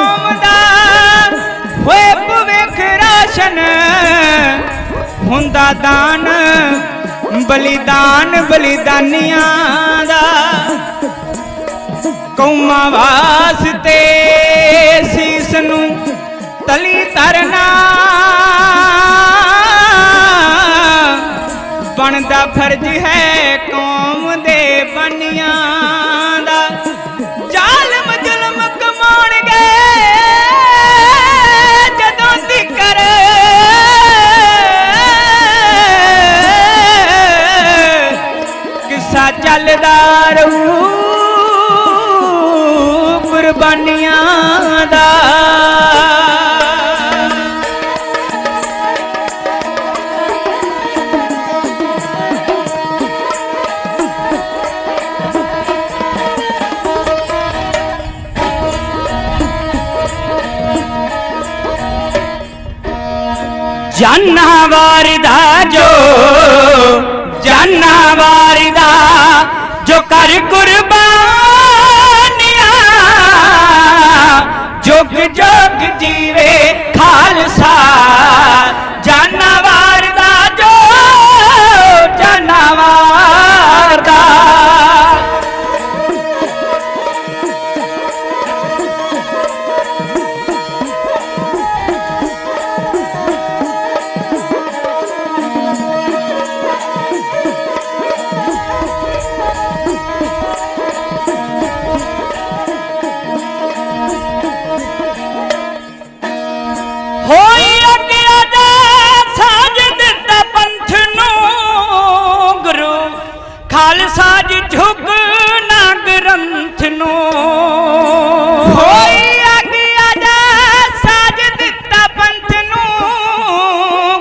कौम दा होए भविख राशन हुंदा दान बलिदान बलिदानियां दा कौमां वास्ते सीस नूं तली तरना बनदा फर्ज है कौम दे बनियां दा जालम जुल्म कमाउणगे जदों तिकर किस्सा चलदा रहू कुर्बानियां दा जानवर दा जो कर कुर्बानियां जुग जुग जीवे खालसा जानवर दा जो जानवर दा खालसा जी झुकना ग्रंथ नो होई आज्ञा दा साज दिता पंथ नु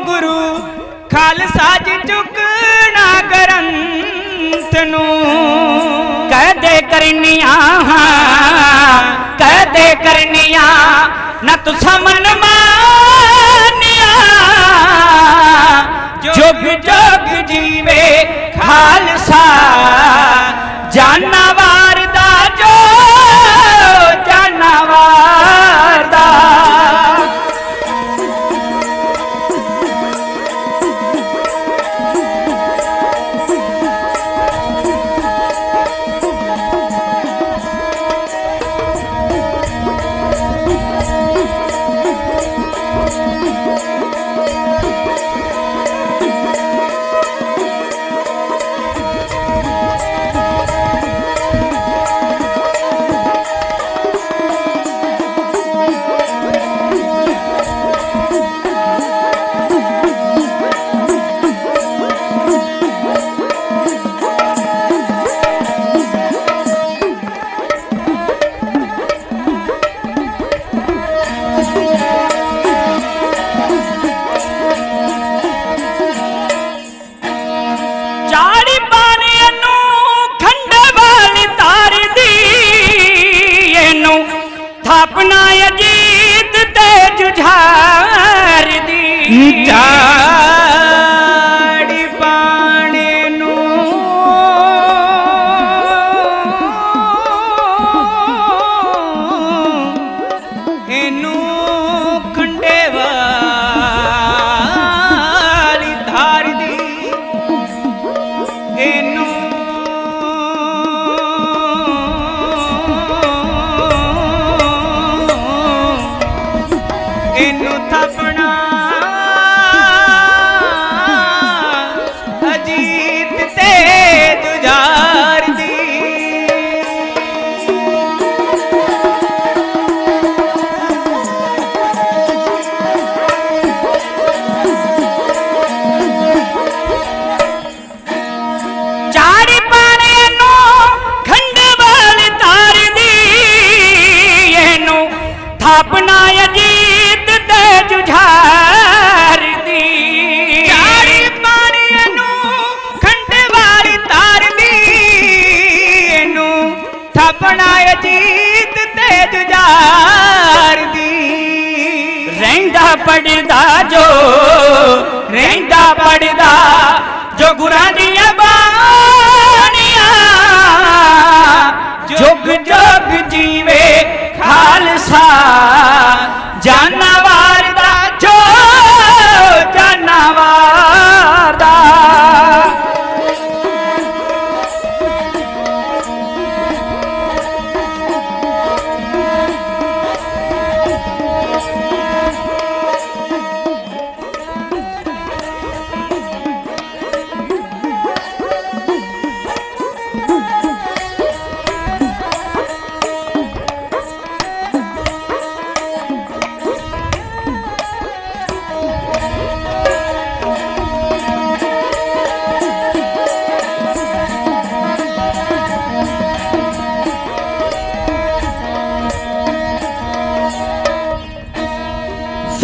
गुरु खालसा जी झुकना ग्रंथ नु कहदे करनिया न तुसा मन मानिया जुग जुग जीवे खालसा जानवर दा जो जानवर दा थापना अजीत ते जुझार दी झाड़ी पाने नू एनू खंडे वाली धार दी एनू इनू थपना अजीत ते जुझार दी चारी पाने नू खंडे वाली तार दी एनू थापना अजीत जुझार दी चारी पानी नू खंडे वाली तार दी नू थपना अजीत ते जुझार दी रहिंदा पढ़दा जो गुरां दियां बाणियां जुग जुग जीवे खालसा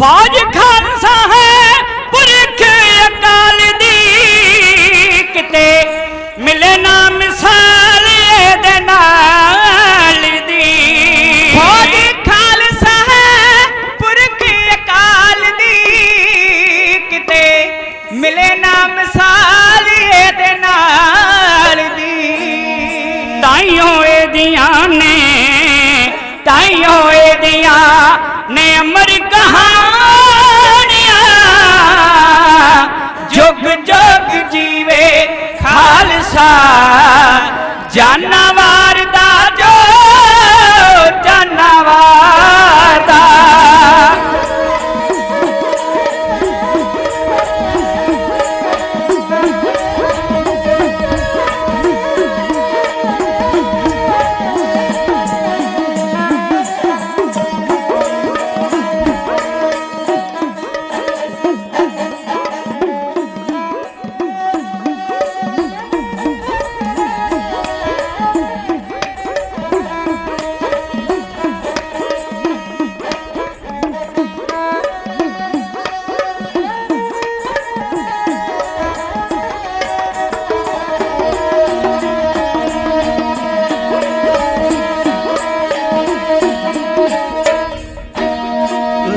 फौज खालसा है पुरख अकाल दी, किते मिले ना मिसाल दे नाल दी। फौज खालसा है पुरख अकाल दी, किते मिले ना मिसाल दे नाल दी। ताइयों एदियां ने, ताइयों एदियां ने अमर कहानियां, जुग जुग जीवे खालसा जानवर दा जो जानवर दा।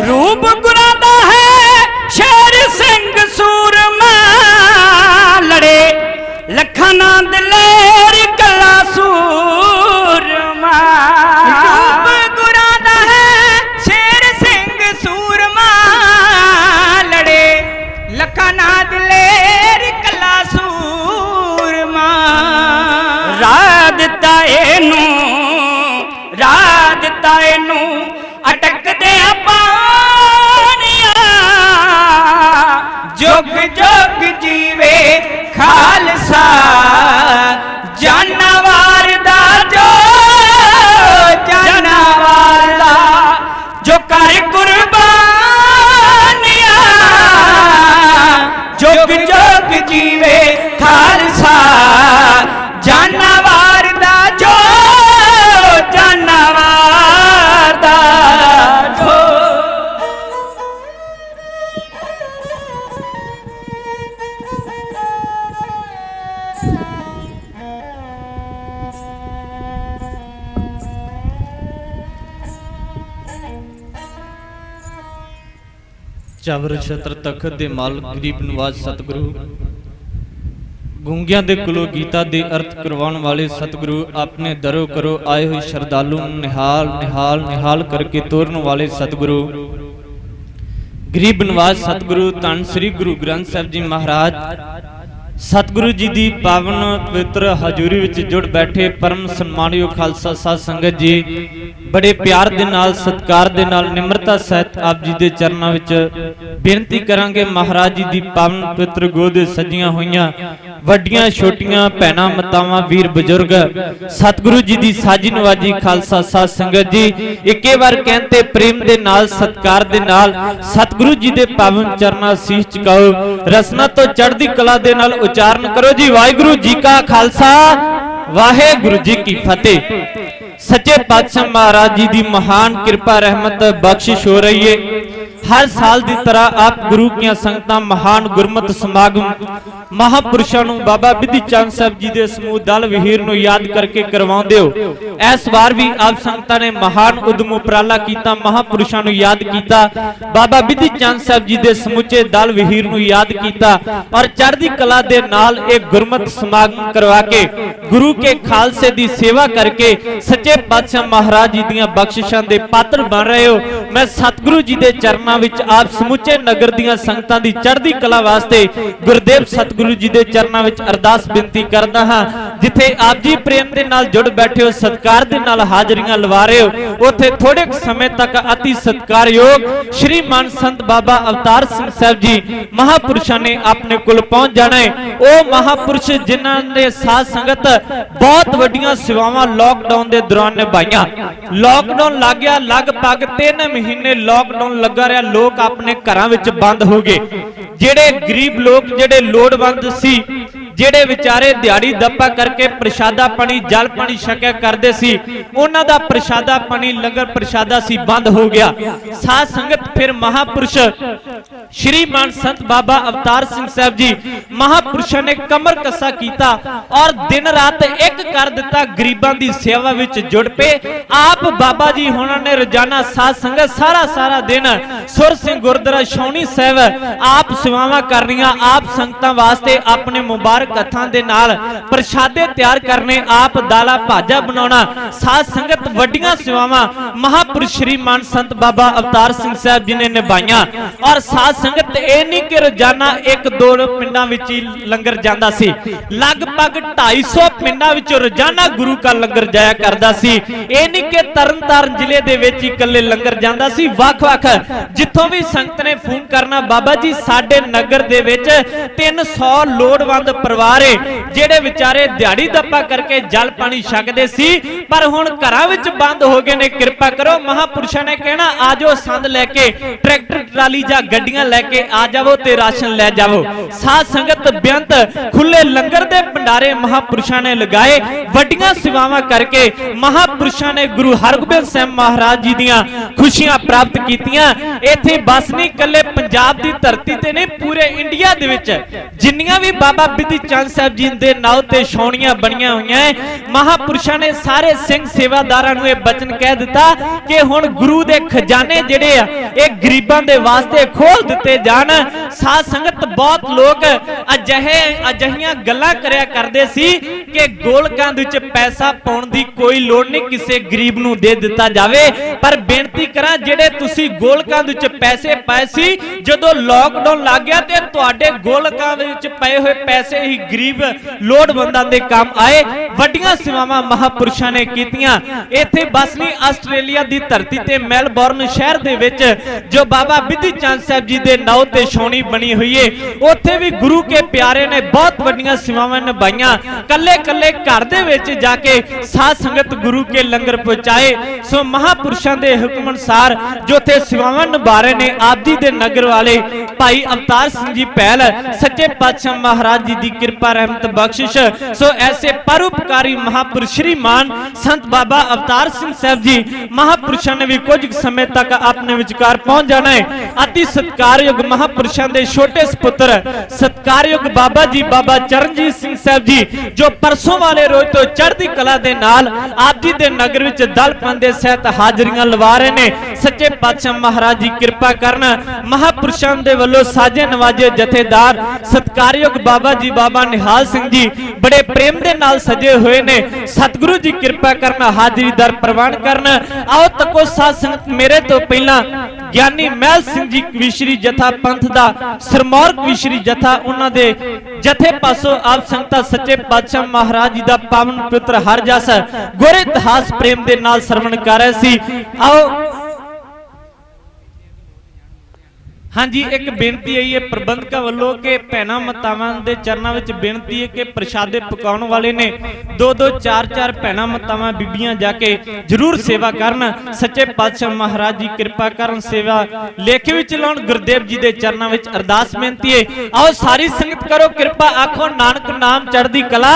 रूप गुरा दा है शेर सिंह सूरमा, लड़े लखना दलेर कला सूरमा। रूप गुरा दा है शेर सिंह सूरमा, लड़े लखना दलेर कला सूरमा। रात ताएनू, रात ताएनू अटक दे पानिया, जुग जुग जीवे खालसा जानवर दा जो जानवर दा। जो कर कुर्बानिया, जुग जुग जीवे खालसा जानवर दा जो जानवर दा जो। ਚਾਵਰ ਛਤਰ ਤਖਤ ਦੇ ਮਾਲਕ ਗਰੀਬ ਨਵਾਜ਼ ਸਤਿਗੁਰੂ, ਗੂੰਗਿਆਂ ਦੇ ਕੁਲੋਂ ਗੀਤਾ ਦੇ ਅਰਥ ਕਰਵਾਉਣ ਵਾਲੇ ਸਤਿਗੁਰੂ, ਆਪਣੇ ਦਰੋਂ ਕਰੋ ਆਏ ਹੋਏ ਸ਼ਰਧਾਲੂ ਨੂੰ ਨਿਹਾਲ ਨਿਹਾਲ ਨਿਹਾਲ ਕਰਕੇ ਤੋਰਨ ਵਾਲੇ ਸਤਿਗੁਰੂ, ਗਰੀਬ ਨਵਾਜ਼ ਸਤਿਗੁਰੂ ਧੰਨ ਸ੍ਰੀ ਗੁਰੂ ਗ੍ਰੰਥ ਸਾਹਿਬ ਜੀ ਮਹਾਰਾਜ, ਸਤਿਗੁਰੂ ਜੀ ਦੀ ਪਾਵਨ ਪਵਿੱਤਰ ਹਜ਼ੂਰੀ ਵਿੱਚ ਜੁੜ ਬੈਠੇ ਪਰਮ ਸਨਮਾਨਯੋਗ ਖਾਲਸਾ ਸਾਧ ਸੰਗਤ ਜੀ, ਬੜੇ ਪਿਆਰ ਦੇ ਨਾਲ ਸਤਿਕਾਰ ਦੇ ਨਾਲ ਨਿਮਰਤਾ ਸਹਿਤ ਆਪ ਜੀ ਦੇ ਚਰਨਾਂ ਵਿੱਚ ਬੇਨਤੀ ਕਰਾਂਗੇ। ਮਹਾਰਾਜ ਜੀ ਦੀ ਪਾਵਨ ਪਵਿੱਤਰ ਗੋਦ ਸਜੀਆਂ ਹੋਈਆਂ ਵੱਡੀਆਂ ਛੋਟੀਆਂ ਭੈਣਾਂ ਮਾਤਾਵਾਂ ਵੀਰ ਬਜ਼ੁਰਗ, ਸਤਿਗੁਰੂ ਜੀ ਦੀ ਸਾਜੀ ਨਵਾਜੀ ਖਾਲਸਾ ਸਾਧ ਸੰਗਤ ਜੀ, ਇੱਕੇ ਵਾਰ ਕਹਿੰਦੇ ਪ੍ਰੇਮ ਦੇ ਨਾਲ ਸਤਿਕਾਰ ਦੇ ਨਾਲ ਸਤਿਗੁਰੂ ਜੀ ਦੇ ਪਾਵਨ ਚਰਨਾਂ ਸੀਸ ਝੁਕਾਓ, ਰਸਨਾ ਤੋਂ ਚੜ੍ਹਦੀ ਕਲਾ ਦੇ ਨਾਲ ਉਚਾਰਨ ਕਰੋ ਜੀ ਵਾਹਿਗੁਰੂ ਜੀ ਕਾ ਖਾਲਸਾ ਵਾਹਿਗੁਰੂ ਜੀ ਕੀ ਫਤਿਹ। ਸੱਚੇ ਪਾਤਸ਼ਾਹ ਮਹਾਰਾਜ ਜੀ ਦੀ ਮਹਾਨ ਕਿਰਪਾ ਰਹਿਮਤ ਬਖਸ਼ਿਸ਼ ਹੋ ਰਹੀ ਹੈ। हर साल की तरह आप गुरु की संगतां महान गुरमत समागम महापुरुषों नूं बाबा बिधि चंद साहब जी दे समूह दल विहीर नूं याद करके करवाउंदे हो। इस बार भी आप संगतां ने महान उद्यम उपराला कीता, महापुरुषों नूं याद कीता, बाबा बिधि चंद साहब जी दे समूचे दल विहीर नूं याद कीता और चढ़दी कला दे नाल एक गुरमत समागम करवा के गुरु के खालसे दी सेवा करके सच्चे पातशाह महाराज जी दीयां बख्शिशां दे पात्र बन रहे हो। मैं सतगुरु जी दे चरनां विच आप समूचे नगर दीयां संगतां दी चढ़दी कला वास्ते गुरदेव सतगुरु जी दे चरनां विच अरदास बेनती करदा हां। जिथे आप जी प्रेम दे नाल जुड़ बैठे हो, सत्कार दे नाल हाजरियां लवा रहे हो, उत्थे थोड़े समय तक अति सत्कारयोग श्रीमान संत बाबा अवतार सिंह साहब जी महापुरुषां ने अपने कोल पहुंच जाना है। ओ महापुरुष जिन्हां ने साध संगत बहुत वड्डियां सेवावां लॉकडाउन दे दौरान निभाईयां। लॉकडाउन लग गया, लगभग 3 महीने लॉकडाउन लगा रहा, लोग अपने घरां विच बंद हो गए। जेड़े गरीब लोग जेड़े लोड़वंद सी, ਜਿਹੜੇ ਵਿਚਾਰੇ ਦਿਹਾੜੀ ਦੱਪਾ ਕਰਕੇ ਪ੍ਰਸ਼ਾਦਾ ਪਾਣੀ ਜਲ ਪਾਣੀ ਛਕਿਆ ਕਰਦੇ ਸੀ, ਉਹਨਾਂ ਦਾ ਪ੍ਰਸ਼ਾਦਾ ਪਾਣੀ ਲੰਗਰ ਪ੍ਰਸ਼ਾਦਾ ਸੀ ਬੰਦ ਹੋ ਗਿਆ। ਸਾਧ ਸੰਗਤ ਫਿਰ ਮਹਾਪੁਰਸ਼ ਸ਼੍ਰੀਮਾਨ ਸੰਤ ਬਾਬਾ ਅਵਤਾਰ ਸਿੰਘ ਸਾਹਿਬ ਜੀ ਮਹਾਪੁਰਸ਼ਾਂ ਨੇ ਕਮਰ ਕੱਸਾ ਕੀਤਾ ਔਰ ਦਿਨ ਰਾਤ ਇੱਕ ਕਰ ਦਿੱਤਾ, ਗਰੀਬਾਂ ਦੀ ਸੇਵਾ ਵਿੱਚ ਜੁੜ ਪਏ। ਆਪ ਬਾਬਾ ਜੀ ਹੁਣਾਂ ਨੇ ਰੋਜ਼ਾਨਾ ਸਾਧ ਸੰਗਤ ਸਾਰਾ ਦਿਨ ਸੁਰ ਸਿੰਘ ਗੁਰਦੁਆਰਾ ਛਾਉਣੀ ਸਾਹਿਬ ਆਪ ਸੇਵਾਵਾਂ ਕਰਨੀਆਂ, ਆਪ ਸੰਗਤਾਂ ਵਾਸਤੇ ਆਪਣੇ ਮੁਬਾਰਕ ਹੱਥਾਂ ਦੇ ਨਾਲ ਪ੍ਰਸ਼ਾਦੇ ਤਿਆਰ ਕਰਨੇ, ਆਪ ਦਾਲਾ ਭਾਜਾ ਬਣਾਉਣਾ। ਸਾਧ ਸੰਗਤ ਵੱਡੀਆਂ ਸੇਵਾਵਾਂ ਮਹਾਪੁਰਸ਼ ਸ਼੍ਰੀਮਾਨ ਸੰਤ ਬਾਬਾ ਅਵਤਾਰ ਸਿੰਘ ਸਾਹਿਬ ਜੀ ਨੇ ਨਿਭਾਈਆਂ। ਔਰ ਸਾਧ ਸੰਗਤ ਇਹ ਨਹੀਂ ਕਿ ਰੋਜ਼ਾਨਾ 1-2 ਪਿੰਡਾਂ ਵਿੱਚ ਹੀ ਲੰਗਰ ਜਾਂਦਾ ਸੀ, ਲਗਭਗ 250 ਪਿੰਡਾਂ ਵਿੱਚ ਰੋਜ਼ਾਨਾ ਗੁਰੂ ਕਾ ਲੰਗਰ ਜਾਇਆ ਕਰਦਾ ਸੀ। ਇਹ ਨਹੀਂ ਕਿ ਤਰਨਤਾਰਨ ਜ਼ਿਲ੍ਹੇ ਦੇ ਵਿੱਚ ਹੀ ਇਕੱਲੇ ਲੰਗਰ ਜਾਂਦਾ ਸੀ, ਵੱਖ-ਵੱਖ ਜਿੱਥੋਂ ਵੀ ਸੰਗਤ ਨੇ ਫੋਨ ਕਰਨਾ, ਬਾਬਾ ਜੀ ਸਾਡੇ ਨਗਰ ਦੇ ਵਿੱਚ 300 ਲੋੜਵੰਦ ਪਰਿਵਾਰ ਏ ਜਿਹੜੇ ਵਿਚਾਰੇ ਦਿਹਾੜੀ ਦੱਪਾ ਕਰਕੇ ਜਲ ਪਾਣੀ ਛਕਦੇ ਸੀ, ਪਰ ਹੁਣ ਘਰਾਂ ਵਿੱਚ ਬੰਦ ਹੋ ਗਏ ਨੇ, ਕਿਰਪਾ ਕਰੋ। ਮਹਾਪੁਰਸ਼ਾਂ ਨੇ ਕਹਿਣਾ ਆ ਜਾਓ, ਸੰਦ ਲੈ ਕੇ ਟਰੈਕਟਰ ਟਰਾਲੀ ਜਾਂ ਗੱਡੀਆਂ ਲੈ ਕੇ ਆ ਜਾਵੋ ਤੇ ਰਾਸ਼ਨ ਲੈ ਜਾਵੋ। ਸਾਧ ਸੰਗਤ ਬੇਅੰਤ ਖੁੱਲੇ ਲੰਗਰ ਦੇ ਭੰਡਾਰੇ ਮਹਾਪੁਰਸ਼ਾਂ ਨੇ ਲਗਾਏ, ਵੱਡੀਆਂ ਸੇਵਾਵਾਂ ਕਰਕੇ ਮਹਾਪੁਰਸ਼ਾਂ ਨੇ ਗੁਰੂ ਹਰਗੋਬਿੰਦ ਸਾਹਿਬ ਮਹਾਰਾਜ ਜੀ ਦੀਆਂ ਖੁਸ਼ੀਆਂ ਪ੍ਰਾਪਤ ਕੀਤੀਆਂ। ਇੱਥੇ ਬਸ ਨਹੀਂ ਇਕੱਲੇ ਪੰਜਾਬ ਦੀ ਧਰਤੀ ਤੇ ਨਹੀਂ, ਪੂਰੇ ਇੰਡੀਆ ਦੇ ਵਿੱਚ ਜਿੰਨੀਆਂ ਵੀ ਬਾਬਾ ਬਿਧੀ ਚੰਦ ਸਾਹਿਬ ਜੀ ਦੇ ਨਾਂ ਤੇ ਛਾਉਣੀਆਂ ਬਣੀਆਂ ਹੋਈਆਂ ਹੈ, ਮਹਾਪੁਰਸ਼ਾਂ ਨੇ ਸਾਰੇ ਸਿੰਘ ਸੇਵਾਦਾਰਾਂ ਨੂੰ ਇਹ ਬਚਨ ਕਹਿ ਦਿੱਤਾ ਕਿ ਹੁਣ ਗੁਰੂ ਦੇ ਖਜ਼ਾਨੇ ਜਿਹੜੇ ਆ ਇਹ ਗਰੀਬਾਂ ਦੇ ਵਾਸਤੇ ਖੋਲ ਦਿੱਤੇ ਜਾਣ। ਸਾਧ ਸੰਗਤ ਬਹੁਤ ਲੋਕ ਅਜਿਹੀਆਂ ਗੱਲਾਂ ਕਰਿਆ ਕਰਦੇ ਸੀ ਕਿ ਗੋਲਕਾਂ ਦੇ ਵਿੱਚ ਪੈਸਾ ਪਾਉਣ ਦੀ ਕੋਈ ਲੋੜ ਨਹੀਂ, ਕਿਸੇ ਗਰੀਬ ਨੂੰ ਦੇ ਦਿੱਤਾ ਜਾਵੇ। ਪਰ ਬੇਨਤੀ ਕਰਾਂ, ਜਿਹੜੇ ਤੁਸੀਂ ਗੋਲਕਾਂ ਦੇ ਵਿੱਚ ਪੈਸੇ ਪਾਏ ਸੀ, ਜਦੋਂ ਲਾਕਡਾਊਨ ਲੱਗ ਗਿਆ ਤੇ ਤੁਹਾਡੇ ਗੋਲਕਾਂ ਦੇ ਵਿੱਚ ਪਏ ਹੋਏ ਪੈਸੇ ਹੀ ਗਰੀਬ ਲੋੜਵੰਦਾਂ ਦੇ ਕੰਮ ਆਏ। ਵੱਡੀਆਂ ਸੇਵਾਵਾਂ ਮਹਾਪੁਰਸ਼ਾਂ ਨੇ ਕੀਤੀਆਂ। ਇੱਥੇ ਬਸ ਨਹੀਂ, ਆਸਟ੍ਰੇਲੀਆ ਦੀ ਧਰਤੀ ਤੇ ਮੈਲਬੌਰਨ ਸ਼ਹਿਰ ਦੇ ਵਿੱਚ ਜੋ ਬਾਬਾ ਬਿਧੀ ਚੰਦ ਸਾਹਿਬ ਜੀ ਦੇ ਨਾਂ ਤੇ ਛਾਉਣੀ ਬਣੀ ਹੋਈ ਏ, ਉੱਥੇ ਵੀ ਗੁਰੂ ਕੇ ਪਿਆਰੇ ਨੇ ਬਹੁਤ ਵੱਡੀਆਂ ਸੇਵਾਵਾਂ ਨਿਭਾਈਆਂ। ਕੱਲੇ ਘਰ ਦੇ ਵਿੱਚ ਜਾ ਕੇ ਸਾਧ ਸੰਗਤ ਗੁਰੂ ਕੇ ਲੰਗਰ ਪਹੁੰਚਾਏ। ਸੋ ਮਹਾਪੁਰਸ਼ਾਂ ਦੇ ਹੁਕਮ ਅਨੁਸਾਰ ਜੋ ਉੱਥੇ ਸੇਵਾਵਾਂ ਨਿਭਾ ਰਹੇ ਨੇ ਆਪ ਜੀ ਦੇ ਨਗਰ ਵਾਲੇ ਭਾਈ ਅਵਤਾਰ ਸਿੰਘ ਜੀ ਪਹਿਲ, ਸੱਚੇ ਪਾਤਸ਼ਾਹ ਮਹਾਰਾਜ ਜੀ ਦੀ ਕਿਰਪਾ ਰਹਿਮਤ ਬਖਸ਼ਿਸ਼। ਸੋ ਐਸੇ ਪਰਉਪਕਾਰੀ ਮਹਾਪੁਰਸ਼ ਸ਼੍ਰੀਮਾਨ ਸੰਤ ਬਾਬਾ ਅਵਤਾਰ ਸਿੰਘ ਸਾਹਿਬ ਜੀ ਮਹਾਪੁਰਸ਼ਾਂ ਨੇ ਵੀ ਕੁਝ ਸਮੇਂ ਤੱਕ ਆਪਣੇ ਵਿਚਕਾਰ ਪਹੁੰਚ ਜਾਣਾ ਹੈ। ਅਤੀ ਸਤਿਕਾਰਯੋਗ ਮਹਾਪੁਰਸ਼ਾਂ ਦੇ ਛੋਟੇ ਸੁਪੁੱਤਰ ਸਤਿਕਾਰਯੋਗ ਬਾਬਾ ਜੀ ਬਾਬਾ ਚਰਨਜੀਤ ਸਿੰਘ ਸਾਹਿਬ ਜੀ ਜੋ ਪਰਸੋਂ ਵਾਲੇ ਰੋਜ਼ ਤੋਂ ਚੜ੍ਹਦੀ ਕਲਾ ਦੇ ਨਾਲ ਆਪ ਜੀ ਦੇ ਨਗਰ ਵਿੱਚ ਦਲ ਪੰਦੇ ਸਹਿਤ ਹਾਜ਼ਰੀਆਂ ਲਵਾ ਰਹੇ ਨੇ। ਸੱਚੇ ਪਾਤਸ਼ਾਹ ਮਹਾਰਾਜ ਜੀ ਕਿਰਪਾ ਕਰਨ। ਮਹਾਪੁਰਸ਼ਾਂ ਦੇ ਵੱਲੋਂ ਸਾਜੇ ਨਵਾਜੇ ਜਥੇਦਾਰ ਸਤਿਕਾਰਯੋਗ ਬਾਬਾ ਜੀ ਬਾਬਾ ਨਿਹਾਲ ਸਿੰਘ ਜੀ ਬੜੇ ਪ੍ਰੇਮ ਦੇ ਨਾਲ ਸਜੇ ਹੋਏ ਨੇ। ਸਤਿਗੁਰੂ ਜੀ ਕਿਰਪਾ ਕਰਨ, ਹਾਜ਼ਰੀ ਦਰ ਪ੍ਰਵਾਨ ਕਰਨ। ਆਓ ਤੱਕੋ ਸਾਧ ਸੰਗਤ, ਮੇਰੇ ਤੋਂ ਪਹਿਲਾਂ ਗਿਆਨੀ ਮਹਿਲ ਸਿੰਘ ਜੀ ਕਵੀਸ਼ਰੀ ਜਥਾ ਪੰਥ ਦਾ ਸਰਮੌਰ ਕਵੀਸ਼ਰੀ ਜਥਾ, ਉਹਨਾਂ ਦੇ ਜਥੇ ਪਾਸੋਂ ਆਪ ਸੰਗਤਾਂ ਸੱਚੇ ਪਾਤਸ਼ਾਹ ਮਹਾਰਾਜ ਜੀ ਦਾ ਪਾਵਨ ਪਵਿੱਤਰ ਹਰ ਜਸ ਗੁਰ ਇਤਿਹਾਸ ਪ੍ਰੇਮ ਦੇ ਨਾਲ ਸਰਵਣ ਕਰ ਰਹੇ ਸੀ। ਆਓ ਹਾਂਜੀ, ਇੱਕ ਬੇਨਤੀ ਆਈ ਹੈ ਪ੍ਰਬੰਧਕਾਂ ਵੱਲੋਂ ਕਿ ਭੈਣਾਂ ਮਾਤਾਵਾਂ ਦੇ ਚਰਨਾਂ ਵਿੱਚ ਬੇਨਤੀ ਹੈ ਕਿ ਪ੍ਰਸ਼ਾਦੇ ਪਕਾਉਣ ਵਾਲੇ ਨੇ 2-2 4-4 ਭੈਣਾਂ ਮਾਤਾਵਾਂ ਬੀਬੀਆਂ ਜਾ ਕੇ ਜ਼ਰੂਰ ਸੇਵਾ ਕਰਨ। ਸੱਚੇ ਪਾਤਸ਼ਾਹ ਮਹਾਰਾਜ ਜੀ ਕਿਰਪਾ ਕਰਨ, ਸੇਵਾ ਲੇਖੇ ਵਿੱਚ ਲਾਉਣ। ਗੁਰਦੇਵ ਜੀ ਦੇ ਚਰਨਾਂ ਵਿੱਚ ਅਰਦਾਸ ਬੇਨਤੀ ਹੈ। ਆਓ ਸਾਰੀ ਸੰਗਤ ਕਰੋ ਕਿਰਪਾ, ਆਖੋ ਨਾਨਕ ਨਾਮ ਚੜ੍ਹਦੀ ਕਲਾ,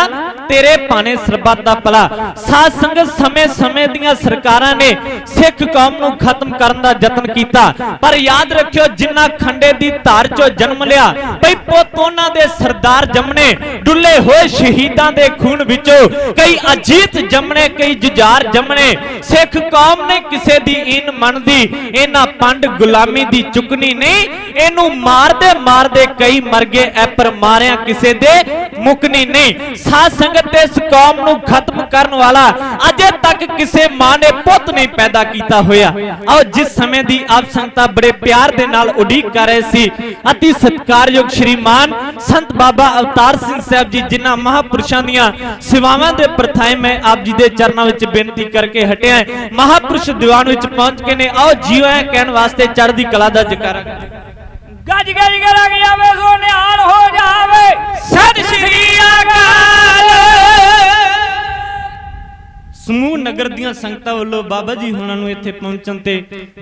ਤੇਰੇ ਭਾਣੇ ਸਰਬੱਤ ਦਾ ਭਲਾ। ਸਾਧ ਸੰਗਤ, ਸਮੇਂ ਦੀਆਂ ਸਰਕਾਰਾਂ ਨੇ ਸਿੱਖ ਕੌਮ ਨੂੰ ਖਤਮ ਕਰਨ ਦਾ ਯਤਨ ਕੀਤਾ, ਪਰ ਯਾਦ ਰੱਖਿਓ ਜਿੰਨਾ ਖੰਡੇ ਦੀ ਧਾਰ ਚੋਂ ਜਨਮ ਲਿਆ ਭਈ ਪੁੱਤ ਉਹਨਾਂ ਦੇ ਸਰਦਾਰ ਜੰਮਣੇ, ਡੁੱਲੇ ਹੋਏ ਸ਼ਹੀਦਾਂ ਦੇ ਖੂਨ ਵਿੱਚੋਂ ਕਈ ਅਜੀਤ ਜੰਮਣੇ, ਕਈ ਜੁਝਾਰ ਜੰਮਣੇ। ਸਿੱਖ ਕੌਮ ਨੇ ਕਿਸੇ ਦੀ ਈਨ ਮੰਨਦੀ, ਇਹਨਾਂ ਪੰਡ ਗੁਲਾਮੀ ਦੀ ਚੁੱਕਣੀ ਨਹੀਂ। ਇਹਨੂੰ ਮਾਰਦੇ ਕਈ ਮਰ ਗਏ, ਐ ਪਰ ਮਾਰਿਆ ਕਿਸੇ ਦੇ ਮੁਕਣੀ ਨਹੀਂ। ਸਾਧ ਸੰਗਤ, ਇਸ ਕੌਮ ਨੂੰ ਖਤਮ ਕਰਨ ਵਾਲਾ ਅਜੇ ਤੱਕ ਕਿਸੇ ਮਾਂ ਨੇ ਪੁੱਤ ਨਹੀਂ ਪੈਦਾ ਕੀਤਾ ਹੋਇਆ। ਆਓ ਜਿਸ ਸਮੇਂ ਦੀ ਆਪ ਸੰਗਤਾਂ ਬੜੇ ਪਿਆਰ ਦੇ ਨਾਲ ਉਡੀਕ ਕਰ ਰਹੇ ਸੀ, ਅਤੀ ਸਤਿਕਾਰਯੋਗ ਸ਼੍ਰੀਮਾਨ ਸੰਤ ਬਾਬਾ ਅਵਤਾਰ ਸਿੰਘ ਸਾਹਿਬ ਜੀ ਜਿਨ੍ਹਾਂ ਮਹਾਪੁਰਸ਼ਾਂ ਦੀਆਂ ਸੇਵਾਵਾਂ ਦੇ ਪ੍ਰਥਾਏ ਮੈਂ ਆਪ ਜੀ ਦੇ ਚਰਨਾਂ ਵਿੱਚ ਬੇਨਤੀ ਕਰਕੇ ਹਟਿਆ। ਮਹਾਪੁਰਸ਼ ਦੀਵਾਨ ਵਿੱਚ ਪਹੁੰਚ ਕੇ ਨੇ ਆਓ ਜੀਓ ਐ ਕਹਿਣ ਵਾਸਤੇ ਚੜ੍ਹਦੀ ਕਲਾ ਦਾ ਜਕਾਰਾ ਗੱਜ ਲੱਗ ਜਾਵੇ, ਸੋ ਨਿਹਾਲ ਹੋ ਜਾਵੇ। ਸਤਿ ਸ਼੍ਰੀ ਅਕਾਲ। ਸਮੂਹ ਨਗਰ ਦੀਆਂ ਸੰਗਤਾਂ ਵੱਲੋਂ ਬਾਬਾ ਜੀ ਹੁਣਾਂ ਨੂੰ ਇੱਥੇ ਪਹੁੰਚਣ ਤੇ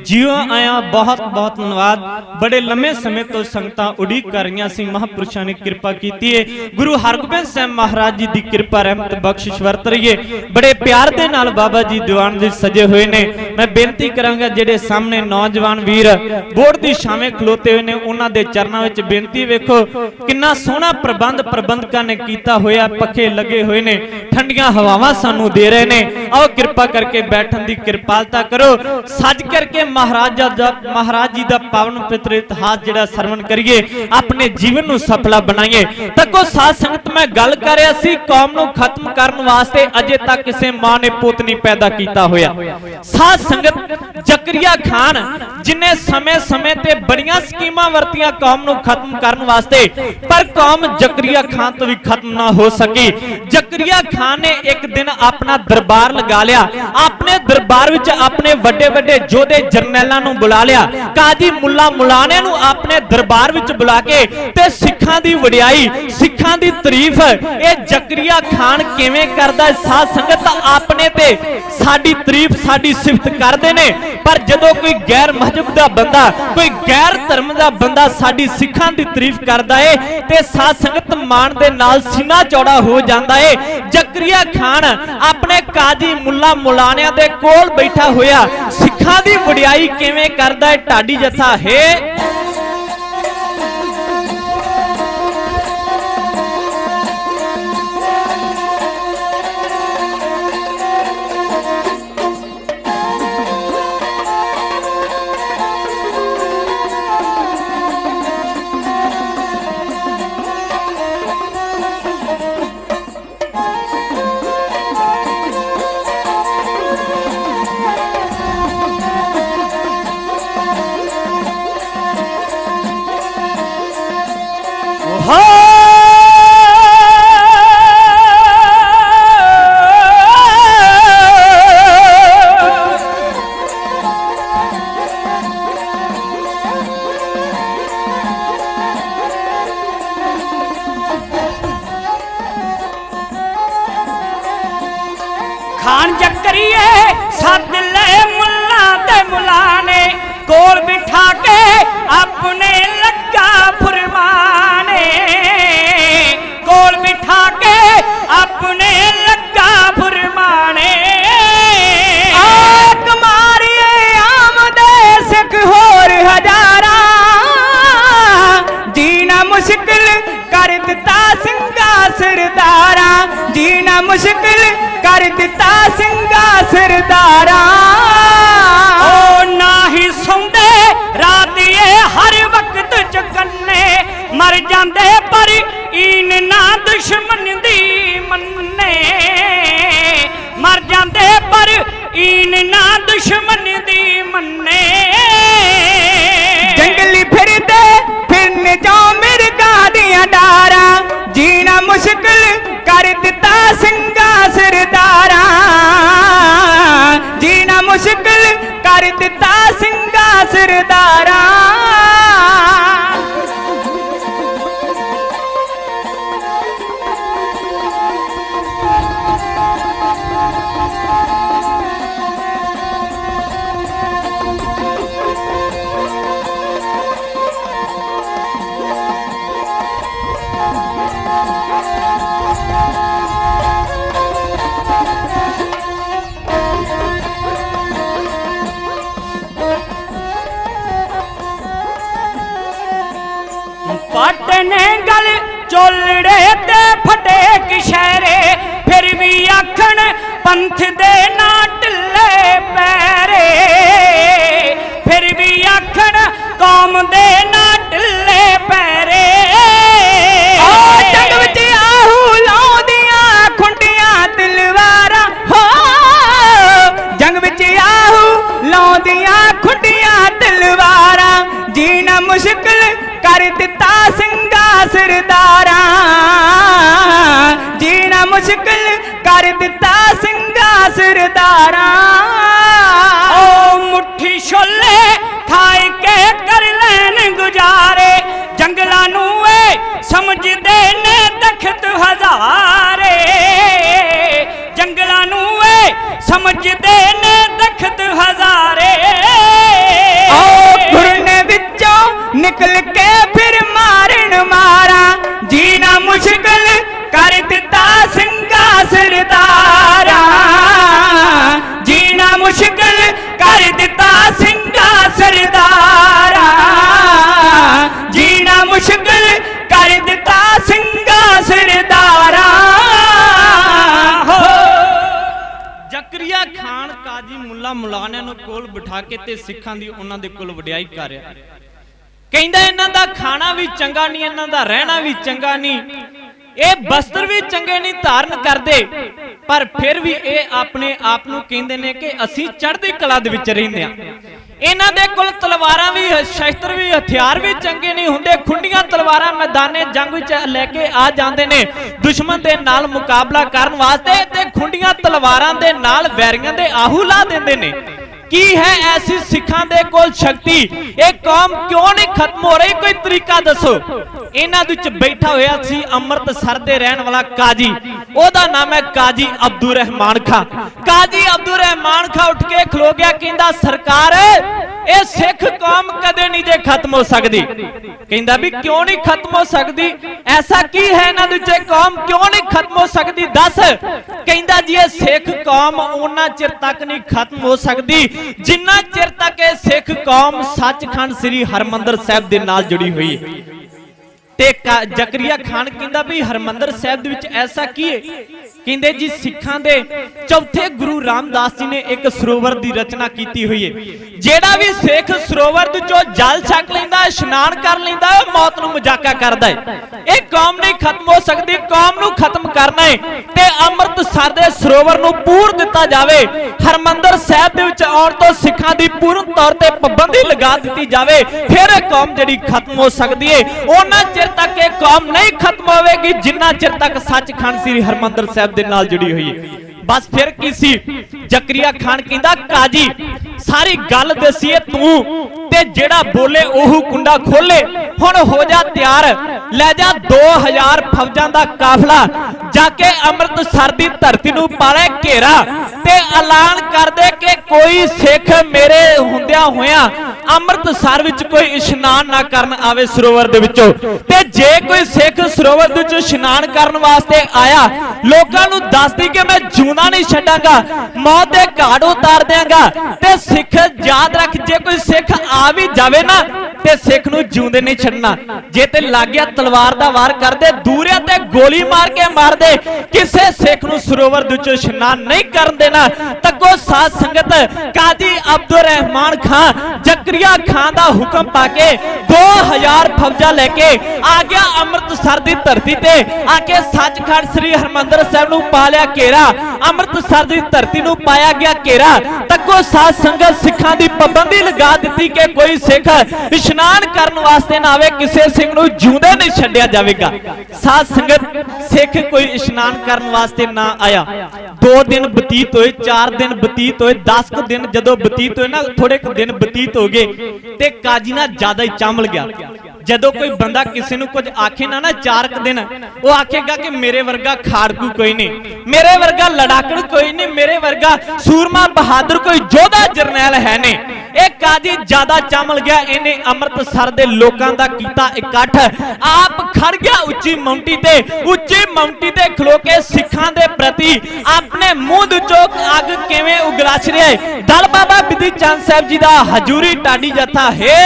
ਜਿਉ ਆਇਆ ਬਹੁਤ ਬਹੁਤ ਧੰਨਵਾਦ। ਬੜੇ ਲੰਮੇ ਸਮੇਂ ਤੋਂ ਸੰਗਤਾਂ ਉਡੀਕ ਕਰ ਰਹੀਆਂ ਸੀ, ਮਹਾਂਪੁਰਸ਼ਾਂ ਨੇ ਕਿਰਪਾ ਕੀਤੀ ਹੈ। ਗੁਰੂ ਹਰਗੋਬਿੰਦ ਸਾਹਿਬ ਮਹਾਰਾਜ ਜੀ ਦੀ ਕਿਰਪਾ ਰਹਿਮਤ ਬਖਸ਼ਿਸ਼ ਵਰਤ ਰਹੀ ਹੈ। ਬੜੇ ਪਿਆਰ ਦੇ ਨਾਲ ਬਾਬਾ ਜੀ ਦੀਵਾਨ ਜੀ ਸਜੇ ਹੋਏ ਨੇ। ਮੈਂ ਬੇਨਤੀ ਕਰਾਂਗਾ ਜਿਹੜੇ ਸਾਹਮਣੇ ਨੌਜਵਾਨ ਵੀਰ ਬੋਰਡ ਦੀ ਛਾਵੇਂ ਖਲੋਤੇ ਹੋਏ ਨੇ ਉਹਨਾਂ ਦੇ ਚਰਨਾਂ ਵਿੱਚ ਬੇਨਤੀ, ਵੇਖੋ ਕਿੰਨਾ ਸੋਹਣਾ ਪ੍ਰਬੰਧ ਪ੍ਰਬੰਧਕਾਂ ਨੇ ਕੀਤਾ ਹੋਇਆ। ਪੱਖੇ ਲੱਗੇ ਹੋਏ ਨੇ, ਠੰਡੀਆਂ ਹਵਾਵਾਂ ਸਾਨੂੰ ਦੇ ਰਹੇ ਨੇ। आओ कृपा करके बैठन की कृपालता करो, सज करके महाराज जी का पावन पवित्र इतिहास जिहड़ा सरवण करिए, अपने जीवन नूं सफला बनाइए। तको साध संगत मैं गल कर रहा सी, कौम नूं खत्म करन वास्ते अजे तक किसी मां ने पुत नहीं पैदा किया होया। साध संगत जकरिया खान जिन्हें समय समय ते बड़ियां स्कीमां वरतियां कौम नूं खत्म करन वास्ते, पर कौम जकरिया खान तो भी खत्म ना हो सकी। जकरिया खान ने एक दिन अपना दरबार लगा लिया, अपने दरबार विच अपने वड्डे वड्डे जोधे जरनैलां नूं बुला लिया, काजी मुल्ला मुलाने नूं अपने दरबार विच बुला के ते सिखां दी वडियाई सिखां दी तारीफ ये जकरिया खान किवें करदा। साध संगत अपने ते साडी तारीफ साडी सिफत करदे ने, पर जदों कोई गैर मजहब दा बंदा कोई गैर धर्म दा बंदा साडी सिखां दी तारीफ करदा है ते साध संगत मान दे नाल सीना चौड़ा हो जांदा है। जकरिया खान अपने काजी मुल्ला मुलानिया दे कोल बैठा होया सिखां दी वडियाई किवें करदा है। ढाडी जथा है खान जकरिए सद ले मुल्ला ते मुलाने कोल बिठा के अपने लगा फरमाने, कोल बिठा के अपने लगा फरमाने। आक मारिए आमदे सिख होर हजारा, जीना मुश्किल कर दिता सिंगा सरदारा, जीना मुश्किल कर दिता सिंगा सरदारा। ओ ना ही सौंदे रात ये हर वक्त चकन्ने, मर जांदे पर ईन ना दुश्मन दी मन्ने, मर जांदे पर ईन ना दुश्मन दी मन्ने। जंगली फिरदे फिरन जो मिर्गा दियां डारा, जीना मुश्किल कर दिता सिंगा सरदारा, जीना मुश्किल कर दिता सिंगा सरदारा। पाटने गल चोलड़े ते फटे किशहरे, फिर भी आखन पंथ दे ना ढिले पैरे, फिर भी आखन कौम दे ना ढिले पैरे। जंग विच आहू लाउंदियां खुंडियां तलवारां हो, जंग विच आहू लाउंदियां खुंडियां तलवारां, जीना मुश्किल कर दिता सिंगा सरदारा, जीना मुश्किल कर दिता सिंगा सरदारा। ओ मुट्ठी छोले खाए के कर लैन गुजारे, जंगलां नूं समझदे ने तख्त हजारे, जंगलां नूं समझदे ने दखत हजारे। गुरु ने विचों निकल के फिर मारन मारा, जीना मुश्किल कर दिता सिंगा सरदारा, जीना मुश्किल कर दिता सिंगा सरदारा, जीना मुश्किल कर दिता सिंगा सरदारा। ਜ਼ਕਰੀਆ ਖਾਨ ਕਾਜੀ ਮੁੱਲਾ ਮੁਲਾਣਿਆਂ ਨੂੰ ਕੋਲ ਬਿਠਾ ਕੇ ਤੇ ਸਿੱਖਾਂ ਦੀ ਉਹਨਾਂ ਦੇ ਕੋਲ ਵਡਿਆਈ ਕਰ ਰਿਹਾ। ਕਹਿੰਦਾ ਇਹਨਾਂ ਦਾ ਖਾਣਾ ਵੀ ਚੰਗਾ ਨਹੀਂ, ਇਹਨਾਂ ਦਾ ਰਹਿਣਾ ਵੀ ਚੰਗਾ ਨਹੀਂ, ਇਹ ਬਸਤਰ ਵੀ ਚੰਗੇ ਨਹੀਂ ਧਾਰਨ ਕਰਦੇ, ਪਰ ਫਿਰ ਵੀ ਇਹ ਆਪਣੇ ਆਪ ਨੂੰ ਕਹਿੰਦੇ ਨੇ ਕਿ ਅਸੀਂ ਚੜ੍ਹਦੀ ਕਲਾ ਦੇ ਵਿੱਚ ਰਹਿੰਦੇ ਆ। ਇਹਨਾਂ ਦੇ ਕੋਲ ਤਲਵਾਰਾਂ ਵੀ, ਸ਼ਸਤਰ ਵੀ, ਹਥਿਆਰ ਵੀ ਚੰਗੇ ਨਹੀਂ ਹੁੰਦੇ। ਖੁੰਡੀਆਂ ਤਲਵਾਰਾਂ ਮੈਦਾਨੇ ਜੰਗ ਵਿੱਚ ਲੈ ਕੇ ਆ ਜਾਂਦੇ ਨੇ ਦੁਸ਼ਮਣ ਦੇ ਨਾਲ ਮੁਕਾਬਲਾ ਕਰਨ ਵਾਸਤੇ, ਤੇ ਖੁੰਡੀਆਂ ਤਲਵਾਰਾਂ ਦੇ ਨਾਲ ਵੈਰੀਆਂ ਦੇ ਆਹੂ ਲਾ ਦਿੰਦੇ ਨੇ। की है ऐसी सिखां दे कोल शक्ति, एक कौम क्यों नहीं खत्म हो रही, कोई तरीका दसो। इन्हां दे विच बैठा होया सी अमृतसर दे रहन वाला काजी, ओदा नाम है काजी अब्दुल रहमान खां। काजी अब्दुल रहमान खां उठ के खलो गया, कहंदा सरकार ये सिख कौम कदे नहीं जे खत्म हो सकती। कहंदा भी क्यों नहीं खत्म हो सकती, ऐसा की है इन्हां दे विच कौम क्यों नहीं खत्म हो सकती, दस। कहंदा जी ये सिख कौम उन्ना चिर तक नहीं खत्म हो सकती जिन्ना चिर तक सिख कौम सचखंड श्री हरमंदर साहिब दे नाल जुड़ी हुई है। ते ਜ਼ਕਰੀਆ खान कहंदा भी हरमंदर साहिब दे विच ऐसा की है, कहंदे जी सिखां दे चौथे गुरु रामदास जी ने एक सरोवर दी रचना कीती हुई है। जेड़ा भी सिख सरोवर दे चों जल छक लैंदा, इशनान कर लैंदा, मौत नूं मजाका करदा है। ये कौम नहीं खत्म हो सकती, कौम नूं खत्म करना है ते अमृतसर दे सरोवर नूं पूर दिता जावे। हरमंदर साहिब दे विच आउण तो सिखां दी पूर्ण तौर ते पाबंदी लगा दित्ती जावे, फिर कौम जिहड़ी खत्म हो सकदी है। उन्ना चिर तक ये कौम नहीं खत्म होवेगी जिन्ना चिर तक सचखंड श्री हरमंदर साहिब दे नाल जुड़ी हुई है। बस फिर की सी ਜ਼ਕਰੀਆ खान कहंदा काजी सारी गल दसीए तू ते जेड़ा बोले ओहू कुंडा खोले। हुण हो जा तैयार, ले जा 2000 फौजां दा काफला, जाके अमृतसर दी धरती नूं पाले घेरा ते ऐलान कर दे कि कोई सिख मेरे हुंदियां होया अमृतसर विच कोई इशनान ना करन आवे सरोवर दे विचों। ते जे कोई सिख सरोवर दे विचों इशनान करन वास्ते आया, लोकां नूं दस दी कि मैं जूना नहीं छड्डांगा, मौत दे घाट उतार देंगा। ते सिख याद रख, जे कोई सिख आ भी जावे ना ते सिख नूं जिउंदे नहीं छड्डना। जे ते लग गया तलवार दा वार कर दे, दूरिया ते गोली मार के मार दे, किसे सिख नूं सरोवर दे विचों इशनान नहीं करन देना। तको साध संगत काजी अब्दुल रहमान खां ਜ਼ਕਰੀਆ खान दा हुक्म पाके 2000 फौजा लेके आ गया अमृतसर दी धरती ते, आके सचखंड श्री हरमंदर साहिब नूं पा लिया घेरा, अमृतसर दी धरती नूं पाया गया घेरा। तको साध संगत सिखां दी पाबंदी लगा दित्ती कि कोई सिख इशनान करन वास्ते ना आवे, किसे सिख नूं जिउंदे नहीं छड्डिया जावेगा। साध संगत सिख कोई इशनान करन वास्ते ना आया। 2 दिन बतीत होए, 4 दिन बतीत होए, 10 दिन जदों बतीत होए ना, थोड़े दिन बतीत हो गए ते काजी ना ज्यादा ही चामल गया। जदों कोई बंदा किसी नूं कुछ आखे ना 4 दिन, वो आखेगा कि मेरे वर्गा खाड़कू कोई नहीं, मेरे वर्गा लड़ाकड़ कोई नहीं, मेरे वर्गा सूरमा बहादुर कोई जोधा जरनैल है नहीं। एक काजी ज्यादा चामल गया, इन्हें अमृतसर दे लोकां दा कीता इकट्ठ, आप खड़ गया उच्ची माउंटी ते, उच्ची माउंटी ते खलो के सिखां दे प्रति अपने मुंह दे चोक अग किवें उगराछ रिहा है। दल बाबा बिधि चंद साहिब जी दा हजूरी टाडी जथा है।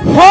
हो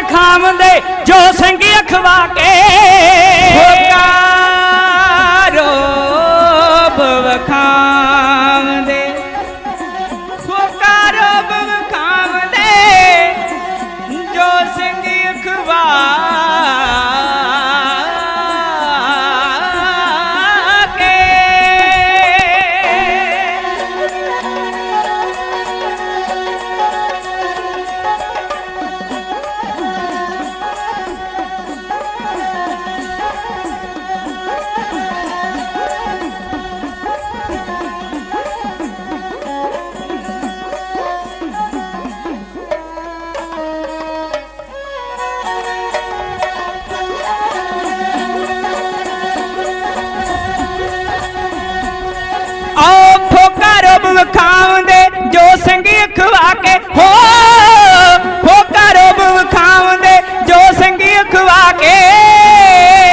ਵਿਖਾਵਦੇ ਜੋ ਸਿੰਘ ਅਖਵਾ ਕੇ ਹੋਕਾਰੋ ਬਵਖਾਵਦੇ ਹੋਕਾਰੋ ਬਵਖਾਵਦੇ ਜੋ ਸਿੰਘ ਅਖਵਾ ਕੇ ਵਿਖਾਉਂਦੇ ਜੋ ਸਿੰਘ ਅਖਵਾ ਕੇ ਹੋ ਕਰਬ ਵਿਖਾਉਂਦੇ ਜੋ ਸਿੰਘ ਅਖਵਾ ਕੇ